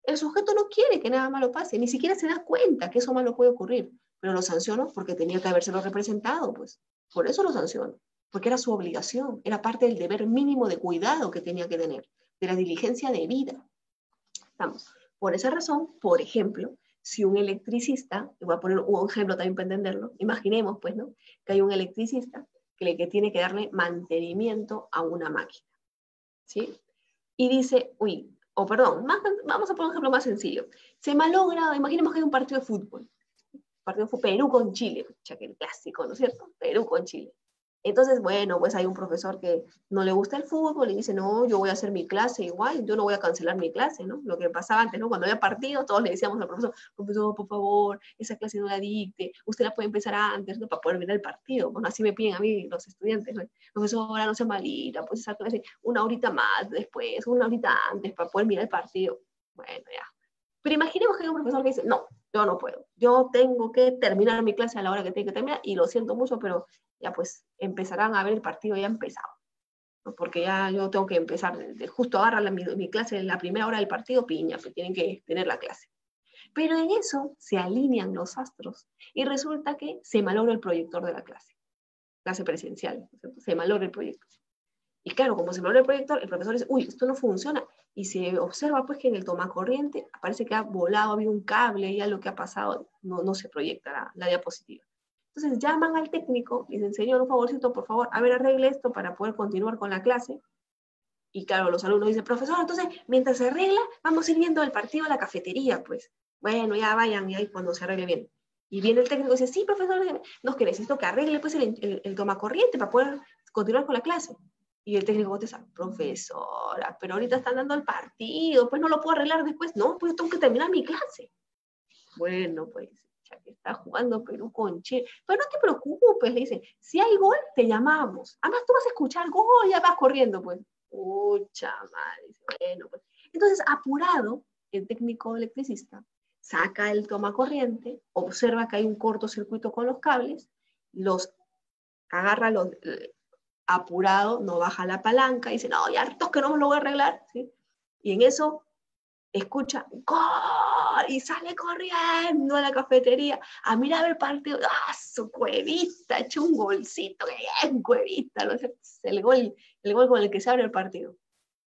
El sujeto no quiere que nada malo pase, ni siquiera se da cuenta que eso malo puede ocurrir, pero lo sanciono porque tenía que habérselo representado, pues. Por eso lo sanciono, porque era su obligación, era parte del deber mínimo de cuidado que tenía que tener, de la diligencia debida. Estamos. Por esa razón, por ejemplo, si un electricista, voy a poner un ejemplo también para entenderlo, imaginemos pues, ¿no? Que hay un electricista que tiene que darle mantenimiento a una máquina, ¿sí? Y dice, uy, o perdón, vamos a poner un ejemplo más sencillo. Se malogra, imaginemos que hay un partido de fútbol, partido fue Perú con Chile, ya que el clásico, ¿no es cierto? Perú con Chile. Entonces, bueno, pues hay un profesor que no le gusta el fútbol y dice, no, yo voy a hacer mi clase igual, yo no voy a cancelar mi clase, ¿no? Lo que pasaba antes, ¿no? Cuando había partido, todos le decíamos al profesor, profesor, por favor, esa clase no la dicte, usted la puede empezar antes, ¿no? Para poder mirar el partido. Bueno, así me piden a mí los estudiantes, ¿no? Profesora, no sea malita, pues esa clase una horita más después, una horita antes, para poder mirar el partido. Bueno, ya. Pero imaginemos que hay un profesor que dice, no, yo no puedo, yo tengo que terminar mi clase a la hora que tengo que terminar, y lo siento mucho, pero ya pues empezarán a ver el partido ya empezado, ¿no? Porque ya yo tengo que empezar, justo agarra mi clase en la primera hora del partido, piña, pues tienen que tener la clase. Pero en eso se alinean los astros y resulta que se malogra el proyector de la clase presencial, ¿no? Se malogra el proyector. Y claro, como se malogra el proyector, el profesor dice, uy, esto no funciona. Y se observa pues que en el tomacorriente parece que ha volado, ha habido un cable y ya lo que ha pasado no se proyecta la diapositiva. Entonces llaman al técnico y dicen, señor, un favorcito, por favor, a ver, arregle esto para poder continuar con la clase. Y claro, los alumnos dicen, profesor, entonces, mientras se arregla, vamos a ir viendo el partido a la cafetería, pues. Bueno, ya vayan, y ahí cuando se arregle bien. Y viene el técnico y dice, sí, profesor, no, es que necesito que arregle pues el tomacorriente para poder continuar con la clase. Y el técnico contesta, profesora, pero ahorita están dando el partido, pues no lo puedo arreglar después. No, pues yo tengo que terminar mi clase. Bueno, pues, ya que está jugando Perú con Chile. Pero no te preocupes, le dice, si hay gol, te llamamos. Además, tú vas a escuchar gol, ya vas corriendo, pues. Pucha madre, dice, bueno, pues. Entonces, apurado, el técnico electricista saca el tomacorriente, observa que hay un cortocircuito con los cables, los agarra, apurado, no baja la palanca, dice, no, ya hartos que no me lo voy a arreglar, ¿sí? Y en eso escucha ¡gol! Y sale corriendo a la cafetería a mirar el partido. ¡Ah, su cuevita! Echó un golcito, que bien, cuevita, ¿no? Es el gol con el que se abre el partido.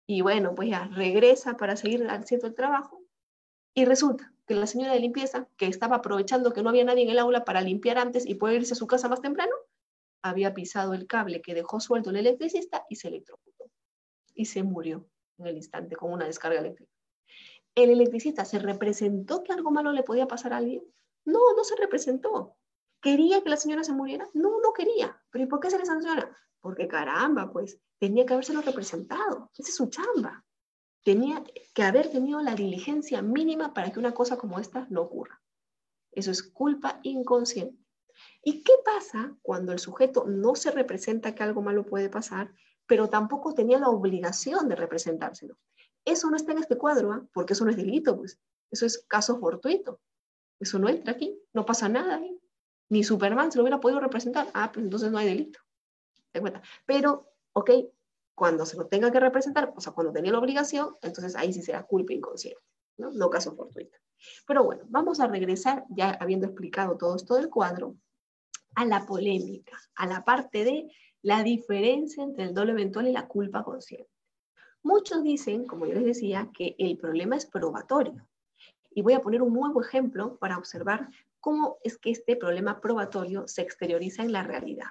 Y bueno, pues ya regresa para seguir haciendo el trabajo. Y resulta que la señora de limpieza, que estaba aprovechando que no había nadie en el aula para limpiar antes y poder irse a su casa más temprano, había pisado el cable que dejó suelto el electricista y se electrocutó. Y se murió en el instante con una descarga eléctrica. ¿El electricista se representó que algo malo le podía pasar a alguien? No, no se representó. ¿Quería que la señora se muriera? No, no quería. ¿Pero y por qué se le sanciona? Porque caramba, pues, tenía que habérselo representado. Esa es su chamba. Tenía que haber tenido la diligencia mínima para que una cosa como esta no ocurra. Eso es culpa inconsciente. ¿Y qué pasa cuando el sujeto no se representa que algo malo puede pasar, pero tampoco tenía la obligación de representárselo? Eso no está en este cuadro, ¿eh? Porque eso no es delito, pues. Eso es caso fortuito. Eso no entra aquí, no pasa nada ahí. Ni Superman se lo hubiera podido representar. Ah, pues entonces no hay delito. ¿Te cuenta? Pero, ok, cuando se lo tenga que representar, o sea, cuando tenía la obligación, entonces ahí sí será culpa inconsciente, ¿no? No caso fortuito. Pero bueno, vamos a regresar, ya habiendo explicado todo esto del cuadro, a la polémica, a la parte de la diferencia entre el dolo eventual y la culpa consciente. Muchos dicen, como yo les decía, que el problema es probatorio. Y voy a poner un nuevo ejemplo para observar cómo es que este problema probatorio se exterioriza en la realidad.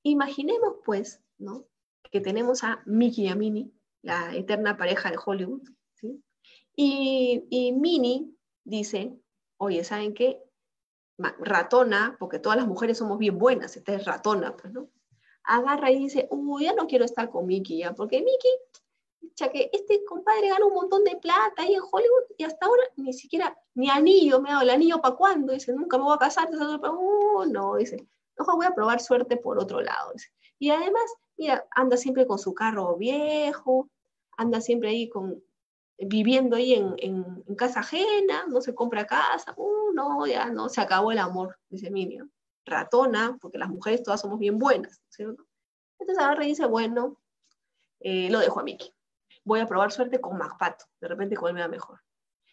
Imaginemos, pues, ¿no?, que tenemos a Mickey y a Minnie, la eterna pareja de Hollywood, ¿sí? Y Minnie dice, oye, ¿saben qué? Ratona, porque todas las mujeres somos bien buenas, esta es ratona, pues, ¿no? Agarra y dice, uy, ya no quiero estar con Mickey, ya, porque Mickey, ya que este compadre gana un montón de plata ahí en Hollywood y hasta ahora ni siquiera, ni anillo me ha dado, el anillo para cuándo, dice, nunca me voy a casar, no, dice, mejor voy a probar suerte por otro lado, dice. Y además, mira, anda siempre con su carro viejo, anda siempre ahí viviendo ahí en casa ajena, no se compra casa, no, ya no, se acabó el amor, dice Minnie, ¿no? Ratona, porque las mujeres todas somos bien buenas, ¿cierto? Entonces agarra y dice, bueno, lo dejo a Mickey. Voy a probar suerte con McPato, de repente con él me va mejor.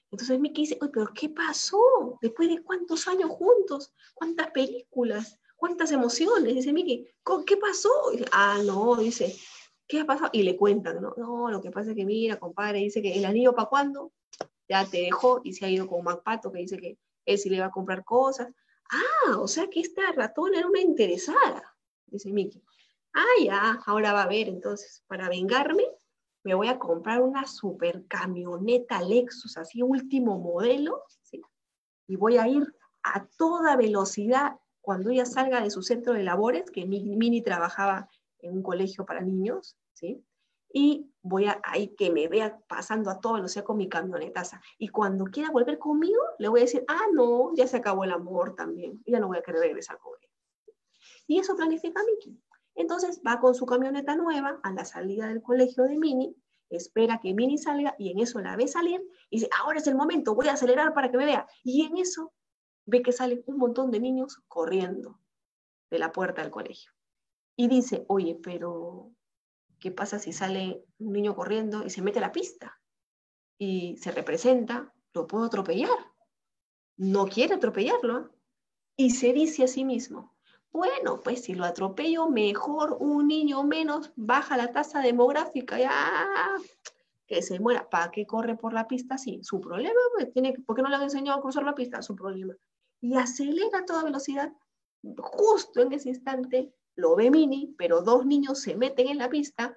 Entonces Mickey dice, oye, pero ¿qué pasó? Después de cuántos años juntos, cuántas películas, cuántas emociones, dice Mickey, ¿qué pasó? Dice, no, dice, ¿qué ha pasado? Y le cuentan, ¿no? No, lo que pasa es que mira, compadre, dice que el anillo ¿para cuándo? Ya te dejó y se ha ido con McPato, que dice que él sí le va a comprar cosas. O sea que esta ratona era una interesada, dice Mickey. Ya, ahora va a ver, entonces, para vengarme, me voy a comprar una super camioneta Lexus, así último modelo, ¿sí? Y voy a ir a toda velocidad cuando ella salga de su centro de labores, que Minnie trabajaba en un colegio para niños, ¿sí? Y voy a ahí que me vea pasando a toda velocidad con mi camionetaza. Y cuando quiera volver conmigo, le voy a decir, no, ya se acabó el amor también, ya no voy a querer regresar con él. Y eso planifica Mickey. Entonces va con su camioneta nueva a la salida del colegio de Minnie, espera que Minnie salga y en eso la ve salir y dice, ahora es el momento, voy a acelerar para que me vea. Y en eso ve que salen un montón de niños corriendo de la puerta del colegio. Y dice, oye, pero ¿qué pasa si sale un niño corriendo y se mete a la pista? Y se representa, lo puedo atropellar. No quiere atropellarlo, ¿eh? Y se dice a sí mismo, bueno, pues si lo atropello, mejor un niño menos, baja la tasa demográfica, ya que se muera. ¿Para qué corre por la pista? Sí, su problema, pues, ¿por qué no le han enseñado a cruzar la pista? Su problema. Y acelera a toda velocidad. Justo en ese instante lo ve Minnie, pero dos niños se meten en la pista.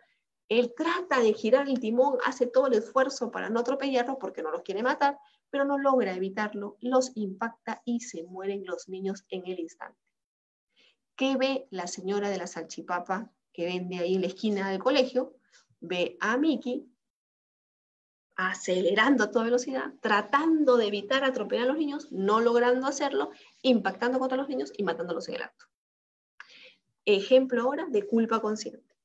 Él trata de girar el timón, hace todo el esfuerzo para no atropellarlo porque no los quiere matar, pero no logra evitarlo, los impacta y se mueren los niños en el instante. ¿Qué ve la señora de la salchipapa que vende ahí en la esquina del colegio? Ve a Mickey acelerando a toda velocidad, tratando de evitar atropellar a los niños, no logrando hacerlo, impactando contra los niños y matándolos en el acto. Ejemplo ahora de culpa consciente.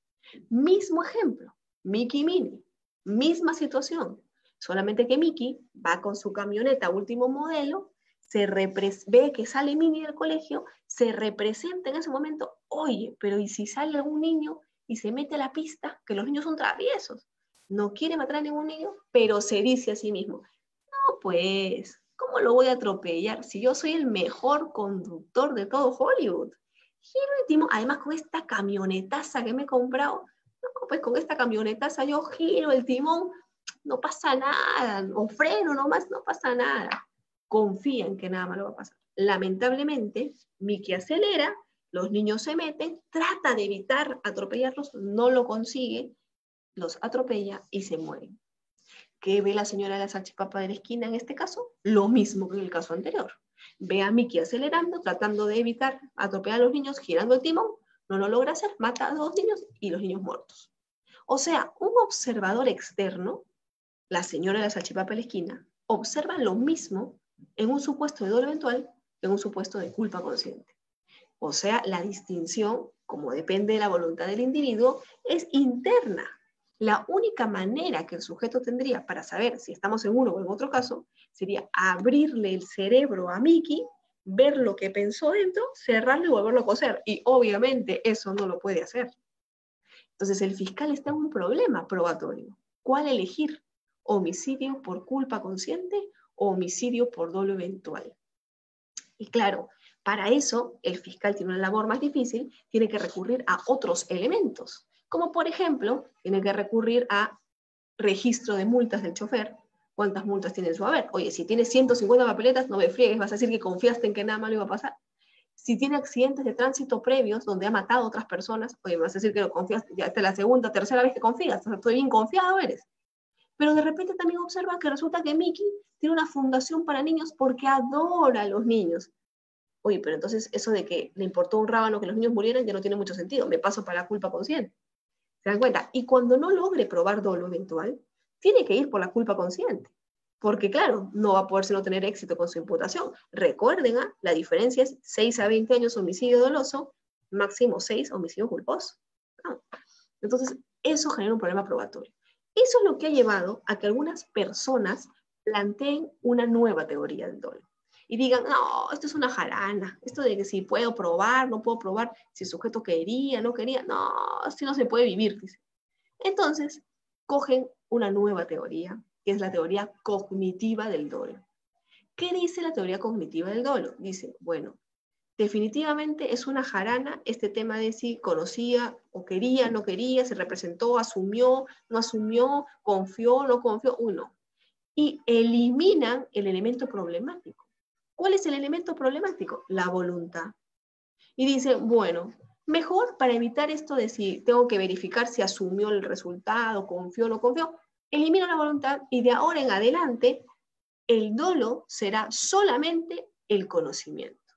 Mismo ejemplo, Mickey y Minnie, misma situación, solamente que Mickey va con su camioneta último modelo, ve que sale Minnie del colegio, se representa en ese momento, oye, pero ¿y si sale algún niño y se mete a la pista? Que los niños son traviesos, no quiere matar a ningún niño, pero se dice a sí mismo, no pues, ¿cómo lo voy a atropellar si yo soy el mejor conductor de todo Hollywood? Giro el timón, además con esta camionetaza que me he comprado, no, pues con esta camionetaza yo giro el timón, no pasa nada, o freno nomás, no pasa nada. Confía en que nada malo va a pasar. Lamentablemente, Mickey acelera, los niños se meten, trata de evitar atropellarlos, no lo consigue, los atropella y se mueren. ¿Qué ve la señora de la salchipapa de la esquina en este caso? Lo mismo que en el caso anterior. Ve a Mickey acelerando, tratando de evitar atropellar a los niños, girando el timón, no lo logra hacer, mata a dos niños y los niños muertos. O sea, un observador externo, la señora de la salchipapa de la esquina, observa lo mismo en un supuesto de dolo eventual que en un supuesto de culpa consciente. O sea, la distinción, como depende de la voluntad del individuo, es interna. La única manera que el sujeto tendría para saber si estamos en uno o en otro caso sería abrirle el cerebro a Miki, ver lo que pensó dentro, cerrarlo y volverlo a coser. Y obviamente eso no lo puede hacer. Entonces el fiscal está en un problema probatorio. ¿Cuál elegir? ¿Homicidio por culpa consciente o homicidio por dolo eventual? Y claro, para eso el fiscal tiene una labor más difícil, tiene que recurrir a otros elementos, como por ejemplo, tiene que recurrir a registro de multas del chofer. ¿Cuántas multas tiene en su haber? Oye, si tienes 150 papeletas, no me friegues, vas a decir que confiaste en que nada malo iba a pasar. Si tiene accidentes de tránsito previos donde ha matado a otras personas, oye, vas a decir que lo confiaste, ya esta es la segunda, tercera vez que confías, estoy bien confiado eres. Pero de repente también observa que resulta que Mickey tiene una fundación para niños porque adora a los niños. Oye, pero entonces eso de que le importó un rábano que los niños murieran ya no tiene mucho sentido, me paso para la culpa consciente. ¿Se dan cuenta? Y cuando no logre probar dolo eventual, tiene que ir por la culpa consciente. Porque claro, no va a poderse no tener éxito con su imputación. Recuerden, la diferencia es 6 a 20 años homicidio doloso, máximo 6 homicidio culposo. ¿No? Entonces, eso genera un problema probatorio. Eso es lo que ha llevado a que algunas personas planteen una nueva teoría del dolo. Y digan, no, esto es una jarana, esto de que si puedo probar, no puedo probar, si el sujeto quería, no quería, no, así no se puede vivir, dice. Entonces, cogen una nueva teoría, que es la teoría cognitiva del dolo. ¿Qué dice la teoría cognitiva del dolo? Dice, bueno, definitivamente es una jarana este tema de si conocía o quería, no quería, se representó, asumió, no asumió, confió, no confió, uno. Y eliminan el elemento problemático. ¿Cuál es el elemento problemático? La voluntad. Y dicen, bueno, mejor para evitar esto de si tengo que verificar si asumió el resultado, confió o no confió, elimino la voluntad y de ahora en adelante el dolo será solamente el conocimiento.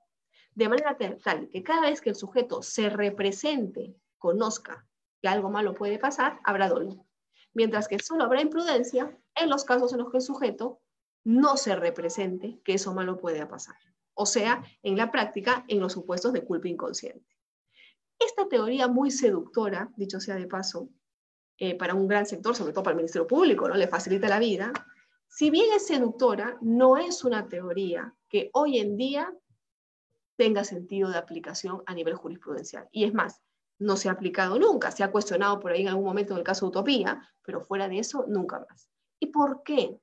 De manera tal que cada vez que el sujeto se represente, conozca que algo malo puede pasar, habrá dolo. Mientras que solo habrá imprudencia en los casos en los que el sujeto no se represente que eso malo puede pasar. O sea, en la práctica, en los supuestos de culpa inconsciente. Esta teoría muy seductora, dicho sea de paso, para un gran sector, sobre todo para el Ministerio Público, ¿no? Le facilita la vida. Si bien es seductora, no es una teoría que hoy en día tenga sentido de aplicación a nivel jurisprudencial. Y es más, no se ha aplicado nunca, se ha cuestionado por ahí en algún momento en el caso de Utopía, pero fuera de eso, nunca más. ¿Y por qué?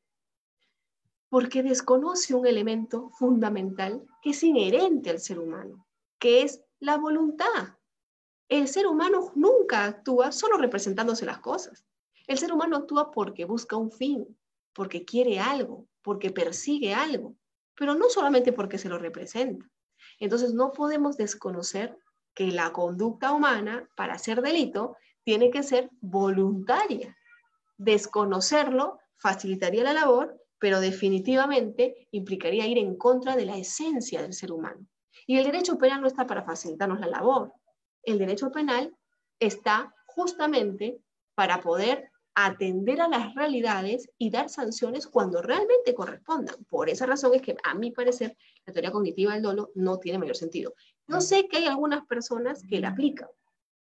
Porque desconoce un elemento fundamental que es inherente al ser humano, que es la voluntad. El ser humano nunca actúa solo representándose las cosas. El ser humano actúa porque busca un fin, porque quiere algo, porque persigue algo, pero no solamente porque se lo representa. Entonces no podemos desconocer que la conducta humana para ser delito tiene que ser voluntaria. Desconocerlo facilitaría la labor, pero definitivamente implicaría ir en contra de la esencia del ser humano. Y el derecho penal no está para facilitarnos la labor. El derecho penal está justamente para poder atender a las realidades y dar sanciones cuando realmente correspondan. Por esa razón es que, a mi parecer, la teoría cognitiva del dolo no tiene mayor sentido. Yo sé que hay algunas personas que la aplican.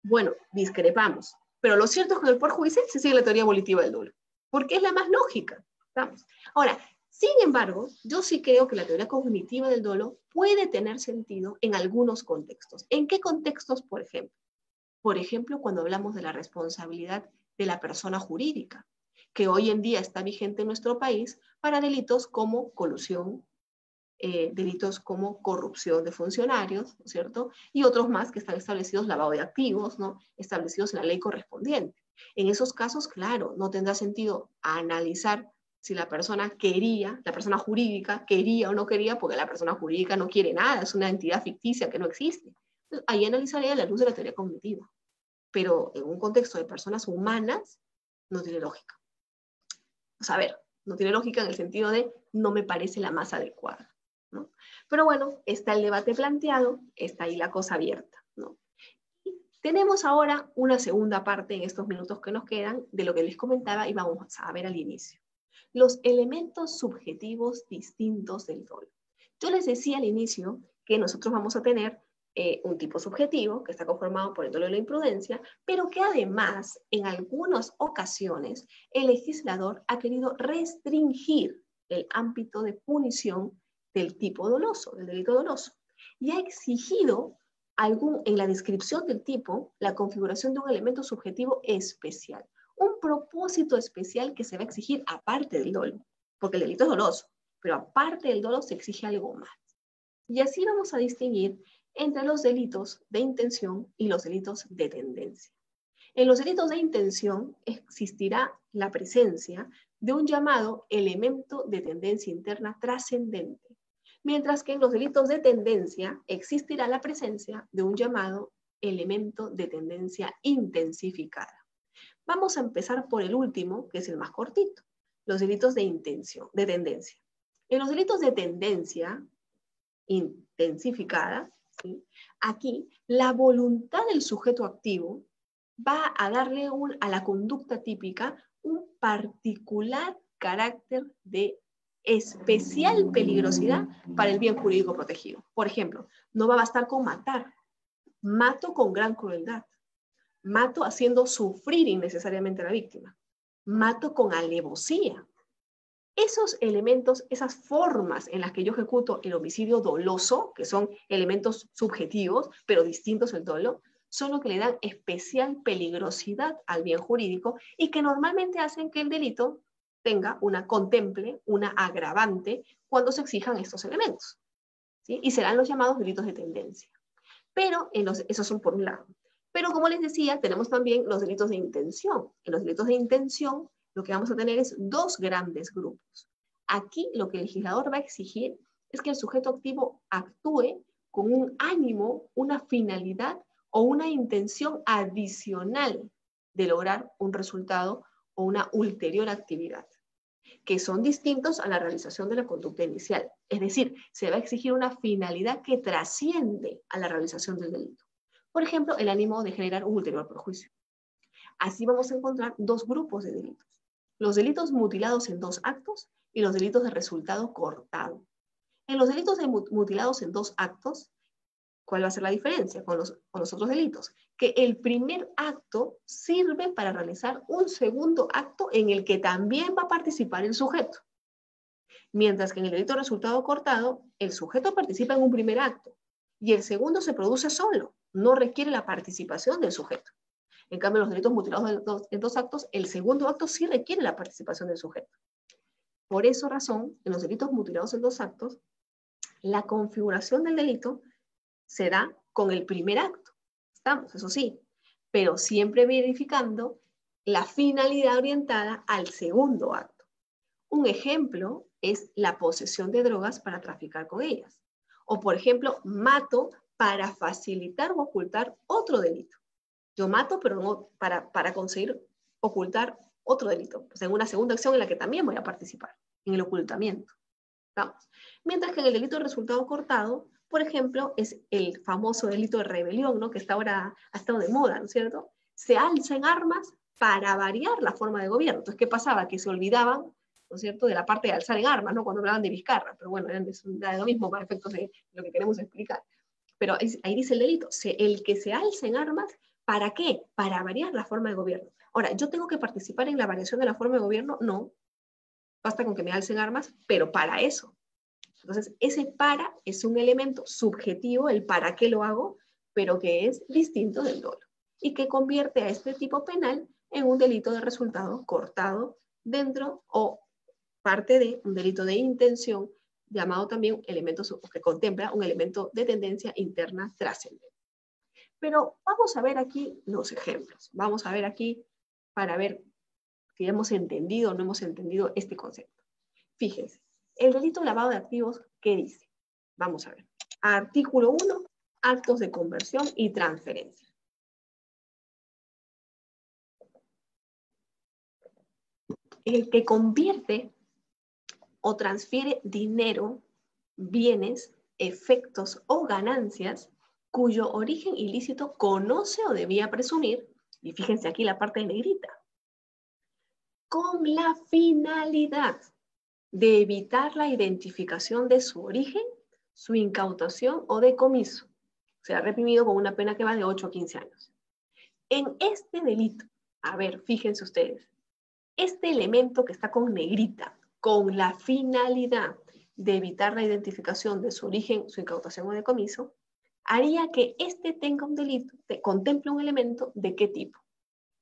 Bueno, discrepamos. Pero lo cierto es que en el Poder Judicial se sigue la teoría volitiva del dolo, porque es la más lógica. ¿Estamos? Ahora, sin embargo, yo sí creo que la teoría cognitiva del dolo puede tener sentido en algunos contextos. ¿En qué contextos, por ejemplo? Por ejemplo, cuando hablamos de la responsabilidad de la persona jurídica, que hoy en día está vigente en nuestro país para delitos como colusión, delitos como corrupción de funcionarios, ¿no es cierto? Y otros más que están establecidos, lavado de activos, ¿no? Establecidos en la ley correspondiente. En esos casos, claro, no tendrá sentido analizar si la persona quería, la persona jurídica quería o no quería, porque la persona jurídica no quiere nada, es una entidad ficticia que no existe. Entonces, ahí analizaría a la luz de la teoría cognitiva. Pero en un contexto de personas humanas, no tiene lógica. O sea, a ver, no tiene lógica en el sentido de no me parece la más adecuada, ¿no? Pero bueno, está el debate planteado, está ahí la cosa abierta, ¿no? Y tenemos ahora una segunda parte en estos minutos que nos quedan de lo que les comentaba y vamos a ver al inicio. Los elementos subjetivos distintos del dolo. Yo les decía al inicio que nosotros vamos a tener un tipo subjetivo que está conformado por el dolo y la imprudencia, pero que además, en algunas ocasiones, el legislador ha querido restringir el ámbito de punición del tipo doloso, del delito doloso, y ha exigido en la descripción del tipo la configuración de un elemento subjetivo especial, un propósito especial que se va a exigir aparte del dolo, porque el delito es doloso, pero aparte del dolo se exige algo más. Y así vamos a distinguir entre los delitos de intención y los delitos de tendencia. En los delitos de intención existirá la presencia de un llamado elemento de tendencia interna trascendente, mientras que en los delitos de tendencia existirá la presencia de un llamado elemento de tendencia intensificada. Vamos a empezar por el último, que es el más cortito, los delitos de intención, de tendencia. En los delitos de tendencia intensificada, ¿sí? Aquí la voluntad del sujeto activo va a darle a la conducta típica un particular carácter de especial peligrosidad para el bien jurídico protegido. Por ejemplo, no va a bastar con matar. Mato con gran crueldad. Mato haciendo sufrir innecesariamente a la víctima. Mato con alevosía. Esos elementos, esas formas en las que yo ejecuto el homicidio doloso, que son elementos subjetivos, pero distintos del dolo, son los que le dan especial peligrosidad al bien jurídico y que normalmente hacen que el delito contemple una agravante cuando se exijan estos elementos, ¿sí? Y serán los llamados delitos de tendencia. Pero esos son por un lado. Pero como les decía, tenemos también los delitos de intención. En los delitos de intención, lo que vamos a tener es dos grandes grupos. Aquí lo que el legislador va a exigir es que el sujeto activo actúe con un ánimo, una finalidad o una intención adicional de lograr un resultado o una ulterior actividad, que son distintos a la realización de la conducta inicial. Es decir, se va a exigir una finalidad que trasciende a la realización del delito. Por ejemplo, el ánimo de generar un ulterior perjuicio. Así vamos a encontrar dos grupos de delitos. Los delitos mutilados en dos actos y los delitos de resultado cortado. En los delitos mutilados en dos actos, ¿cuál va a ser la diferencia con los otros delitos? Que el primer acto sirve para realizar un segundo acto en el que también va a participar el sujeto. Mientras que en el delito de resultado cortado, el sujeto participa en un primer acto y el segundo se produce solo, no requiere la participación del sujeto. En cambio, en los delitos mutilados en dos actos, el segundo acto sí requiere la participación del sujeto. Por esa razón, en los delitos mutilados en dos actos, la configuración del delito se da con el primer acto. Estamos, eso sí, pero siempre verificando la finalidad orientada al segundo acto. Un ejemplo es la posesión de drogas para traficar con ellas. O, por ejemplo, mato para facilitar o ocultar otro delito. Yo mato, pero no para conseguir ocultar otro delito. Pues en una segunda acción en la que también voy a participar, en el ocultamiento. ¿Vamos? Mientras que en el delito de resultado cortado, por ejemplo, es el famoso delito de rebelión, ¿no? Que ha estado de moda, ¿no es cierto? Se alza en armas para variar la forma de gobierno. Entonces, ¿qué pasaba? Que se olvidaban, ¿no es cierto?, de la parte de alzar en armas, ¿no? Cuando hablaban de Vizcarra, pero bueno, es lo mismo para efectos de lo que queremos explicar. Pero ahí dice el delito, el que se alza en armas, ¿para qué? Para variar la forma de gobierno. Ahora, ¿yo tengo que participar en la variación de la forma de gobierno? No. Basta con que me alcen armas, pero para eso. Entonces, ese para es un elemento subjetivo, el para qué lo hago, pero que es distinto del dolo y que convierte a este tipo penal en un delito de resultado cortado dentro o parte de un delito de intención, llamado también que contempla un elemento de tendencia interna trascendente. Pero vamos a ver aquí los ejemplos. Vamos a ver aquí para ver si hemos entendido o no hemos entendido este concepto. Fíjense, el delito de lavado de activos, ¿qué dice? Vamos a ver. Artículo 1, actos de conversión y transferencia. El que convierte o transfiere dinero, bienes, efectos o ganancias cuyo origen ilícito conoce o debía presumir, y fíjense aquí la parte negrita, con la finalidad de evitar la identificación de su origen, su incautación o decomiso, será reprimido con una pena que va de 8 a 15 años. En este delito, a ver, fíjense ustedes, este elemento que está con negrita, con la finalidad de evitar la identificación de su origen, su incautación o decomiso, haría que este tenga un delito, contemple un elemento de qué tipo.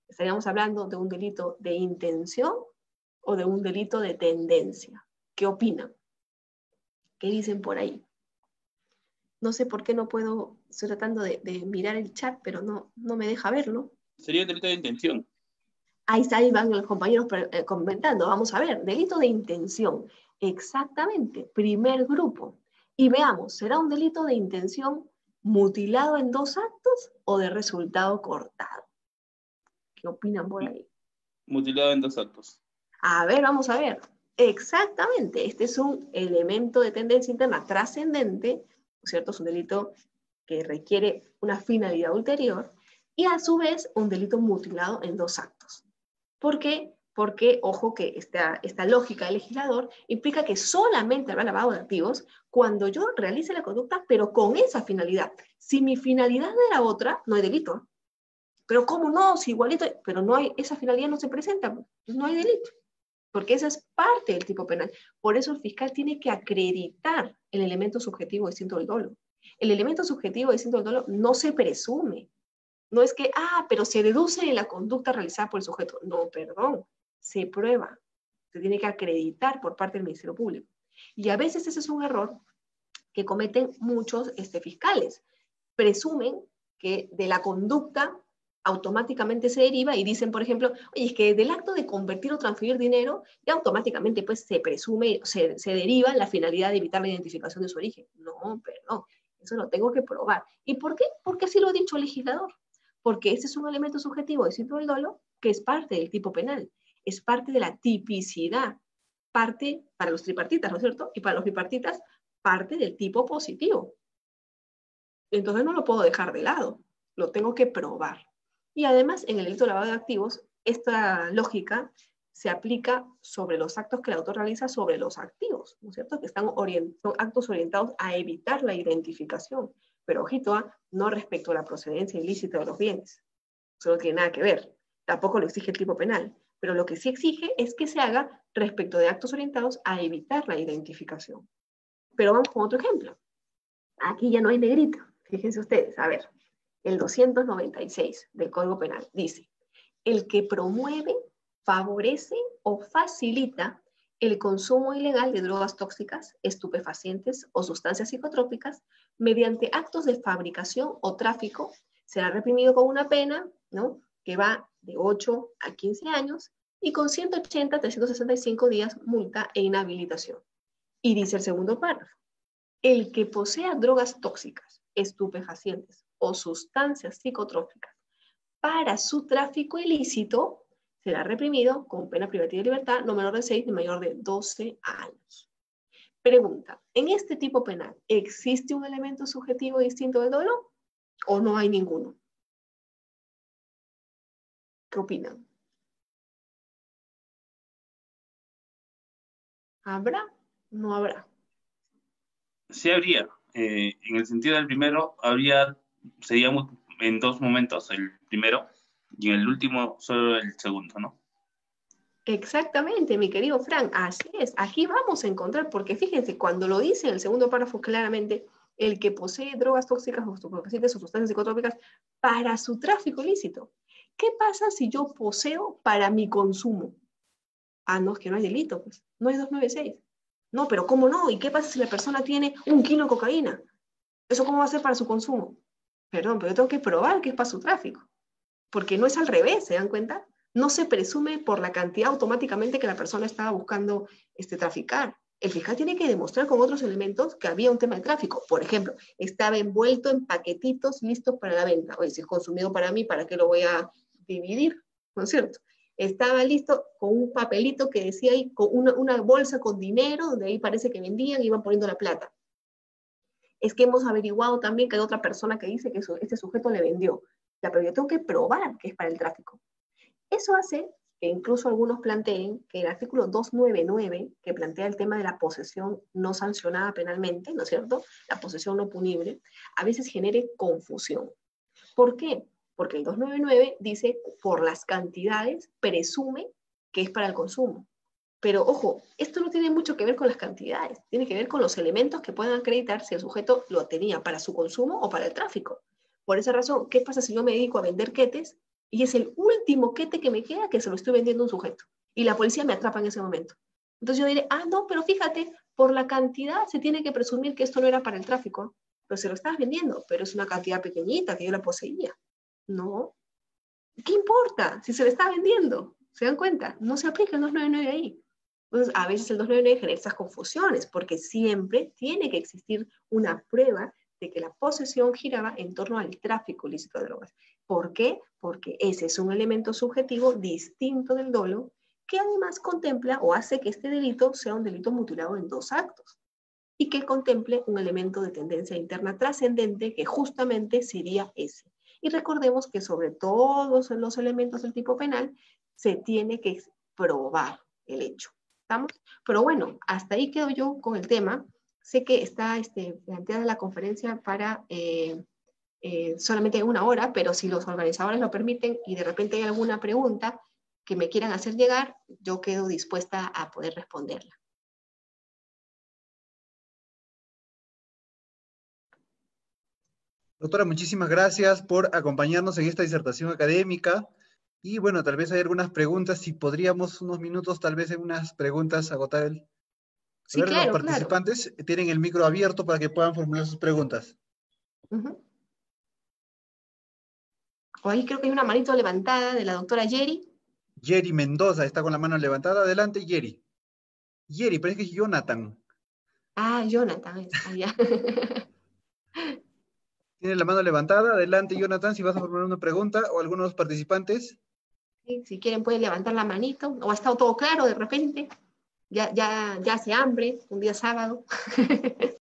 Estaríamos hablando de un delito de intención o de un delito de tendencia. ¿Qué opinan? ¿Qué dicen por ahí? No sé por qué no puedo, estoy tratando de mirar el chat, pero no me deja verlo. Sería delito de intención. Ahí van los compañeros comentando. Vamos a ver, delito de intención. Exactamente, primer grupo. Y veamos, ¿será un delito de intención mutilado en 2 actos o de resultado cortado? ¿Qué opinan por ahí? Mutilado en 2 actos. A ver, vamos a ver. Exactamente, este es un elemento de tendencia interna trascendente, ¿cierto? Es un delito que requiere una finalidad ulterior y a su vez un delito mutilado en 2 actos. ¿Por qué? Porque, ojo, que esta lógica del legislador implica que solamente habrá lavado de activos cuando yo realice la conducta, pero con esa finalidad. Si mi finalidad era otra, no hay delito. Pero ¿cómo no? Si igualito, pero no hay, esa finalidad no se presenta, pues no hay delito. Porque esa es parte del tipo penal. Por eso el fiscal tiene que acreditar el elemento subjetivo distinto del dolo. El elemento subjetivo distinto del dolo no se presume. No es que, pero se deduce de la conducta realizada por el sujeto. No, perdón, se prueba. Se tiene que acreditar por parte del Ministerio Público. Y a veces ese es un error que cometen muchos fiscales. Presumen que de la conducta automáticamente se deriva y dicen, por ejemplo, oye, es que del acto de convertir o transferir dinero, ya automáticamente pues se presume, se deriva en la finalidad de evitar la identificación de su origen. No, perdón, eso lo tengo que probar. ¿Y por qué? Porque así lo ha dicho el legislador. Porque ese es un elemento subjetivo distinto del dolo que es parte del tipo penal, es parte de la tipicidad, parte para los tripartitas, ¿no es cierto? Y para los bipartitas, parte del tipo positivo. Entonces no lo puedo dejar de lado, lo tengo que probar. Y además, en el delito de lavado de activos, esta lógica se aplica sobre los actos que el autor realiza sobre los activos, ¿no es cierto? Que son actos orientados a evitar la identificación. Pero ojito, no respecto a la procedencia ilícita de los bienes. Eso no tiene nada que ver. Tampoco lo exige el tipo penal. Pero lo que sí exige es que se haga respecto de actos orientados a evitar la identificación. Pero vamos con otro ejemplo. Aquí ya no hay negrito. Fíjense ustedes, a ver, el 296 del Código Penal dice, el que promueve, favorece o facilita el consumo ilegal de drogas tóxicas, estupefacientes o sustancias psicotrópicas mediante actos de fabricación o tráfico será reprimido con una pena, ¿no?, que va de 8 a 15 años y con 180 a 365 días multa e inhabilitación. Y dice el segundo párrafo, el que posea drogas tóxicas, estupefacientes o sustancias psicotrópicas para su tráfico ilícito será reprimido con pena privativa de libertad no menor de 6 ni mayor de 12 años. Pregunta, ¿en este tipo penal existe un elemento subjetivo distinto del dolo o no hay ninguno? ¿Qué opinan? ¿Habrá? ¿No habrá? Sí habría. En el sentido del primero, sería en 2 momentos, el primero, y en el último solo el segundo, ¿no? Exactamente, mi querido Frank, así es. Aquí vamos a encontrar, porque fíjense, cuando lo dice en el segundo párrafo claramente, el que posee drogas tóxicas o estupefacientes o sustancias psicotrópicas para su tráfico ilícito. ¿Qué pasa si yo poseo para mi consumo? No, es que no hay delito, pues. No hay 296. No, pero ¿cómo no? ¿Y qué pasa si la persona tiene 1 kilo de cocaína? ¿Eso cómo va a ser para su consumo? Perdón, pero yo tengo que probar que es para su tráfico. Porque no es al revés, ¿se dan cuenta? No se presume por la cantidad automáticamente que la persona estaba buscando traficar. El fiscal tiene que demostrar con otros elementos que había un tema de tráfico. Por ejemplo, estaba envuelto en paquetitos listos para la venta. Oye, si es consumido para mí, ¿para qué lo voy a dividir? ¿No es cierto? Estaba listo con un papelito que decía ahí, con una bolsa con dinero, donde ahí parece que vendían y iban poniendo la plata. Es que hemos averiguado también que hay otra persona que dice que este sujeto le vendió. Ya, pero yo tengo que probar que es para el tráfico. Eso hace que incluso algunos planteen que el artículo 299, que plantea el tema de la posesión no sancionada penalmente, ¿no es cierto? La posesión no punible, a veces genere confusión. ¿Por qué? Porque el 299 dice, por las cantidades, presume que es para el consumo. Pero ojo, esto no tiene mucho que ver con las cantidades, tiene que ver con los elementos que puedan acreditar si el sujeto lo tenía para su consumo o para el tráfico. Por esa razón, ¿qué pasa si yo me dedico a vender quetes y es el último quete que me queda que se lo estoy vendiendo a un sujeto? Y la policía me atrapa en ese momento. Entonces yo diré, no, pero fíjate, por la cantidad se tiene que presumir que esto no era para el tráfico, pero se lo estabas vendiendo, pero es una cantidad pequeñita que yo la poseía. No, ¿qué importa si se le está vendiendo? ¿Se dan cuenta? No se aplica el 299 ahí. Entonces, a veces el 299 genera estas confusiones, porque siempre tiene que existir una prueba de que la posesión giraba en torno al tráfico ilícito de drogas. ¿Por qué? Porque ese es un elemento subjetivo distinto del dolo, que además contempla o hace que este delito sea un delito mutilado en dos actos, y que contemple un elemento de tendencia interna trascendente que justamente sería ese. Y recordemos que sobre todos los elementos del tipo penal se tiene que probar el hecho. ¿Estamos? Pero bueno, hasta ahí quedo yo con el tema. Sé que está planteada la conferencia para solamente 1 hora, pero si los organizadores lo permiten y de repente hay alguna pregunta que me quieran hacer llegar, yo quedo dispuesta a poder responderla. Doctora, muchísimas gracias por acompañarnos en esta disertación académica. Y bueno, tal vez hay algunas preguntas, si podríamos unos minutos, tal vez en unas preguntas agotar el... Sí, A ver, claro, los participantes tienen el micro abierto para que puedan formular sus preguntas. O ahí creo que hay una manito levantada de la doctora Yeri. Yeri Mendoza está con la mano levantada. Adelante, Yeri. Yeri, parece que es Jonathan. Jonathan es allá. Tiene la mano levantada. Adelante, Jonathan, si vas a formular una pregunta o algunos participantes. Sí, si quieren pueden levantar la manito. O ha estado todo claro de repente. Ya hace hambre, un día sábado.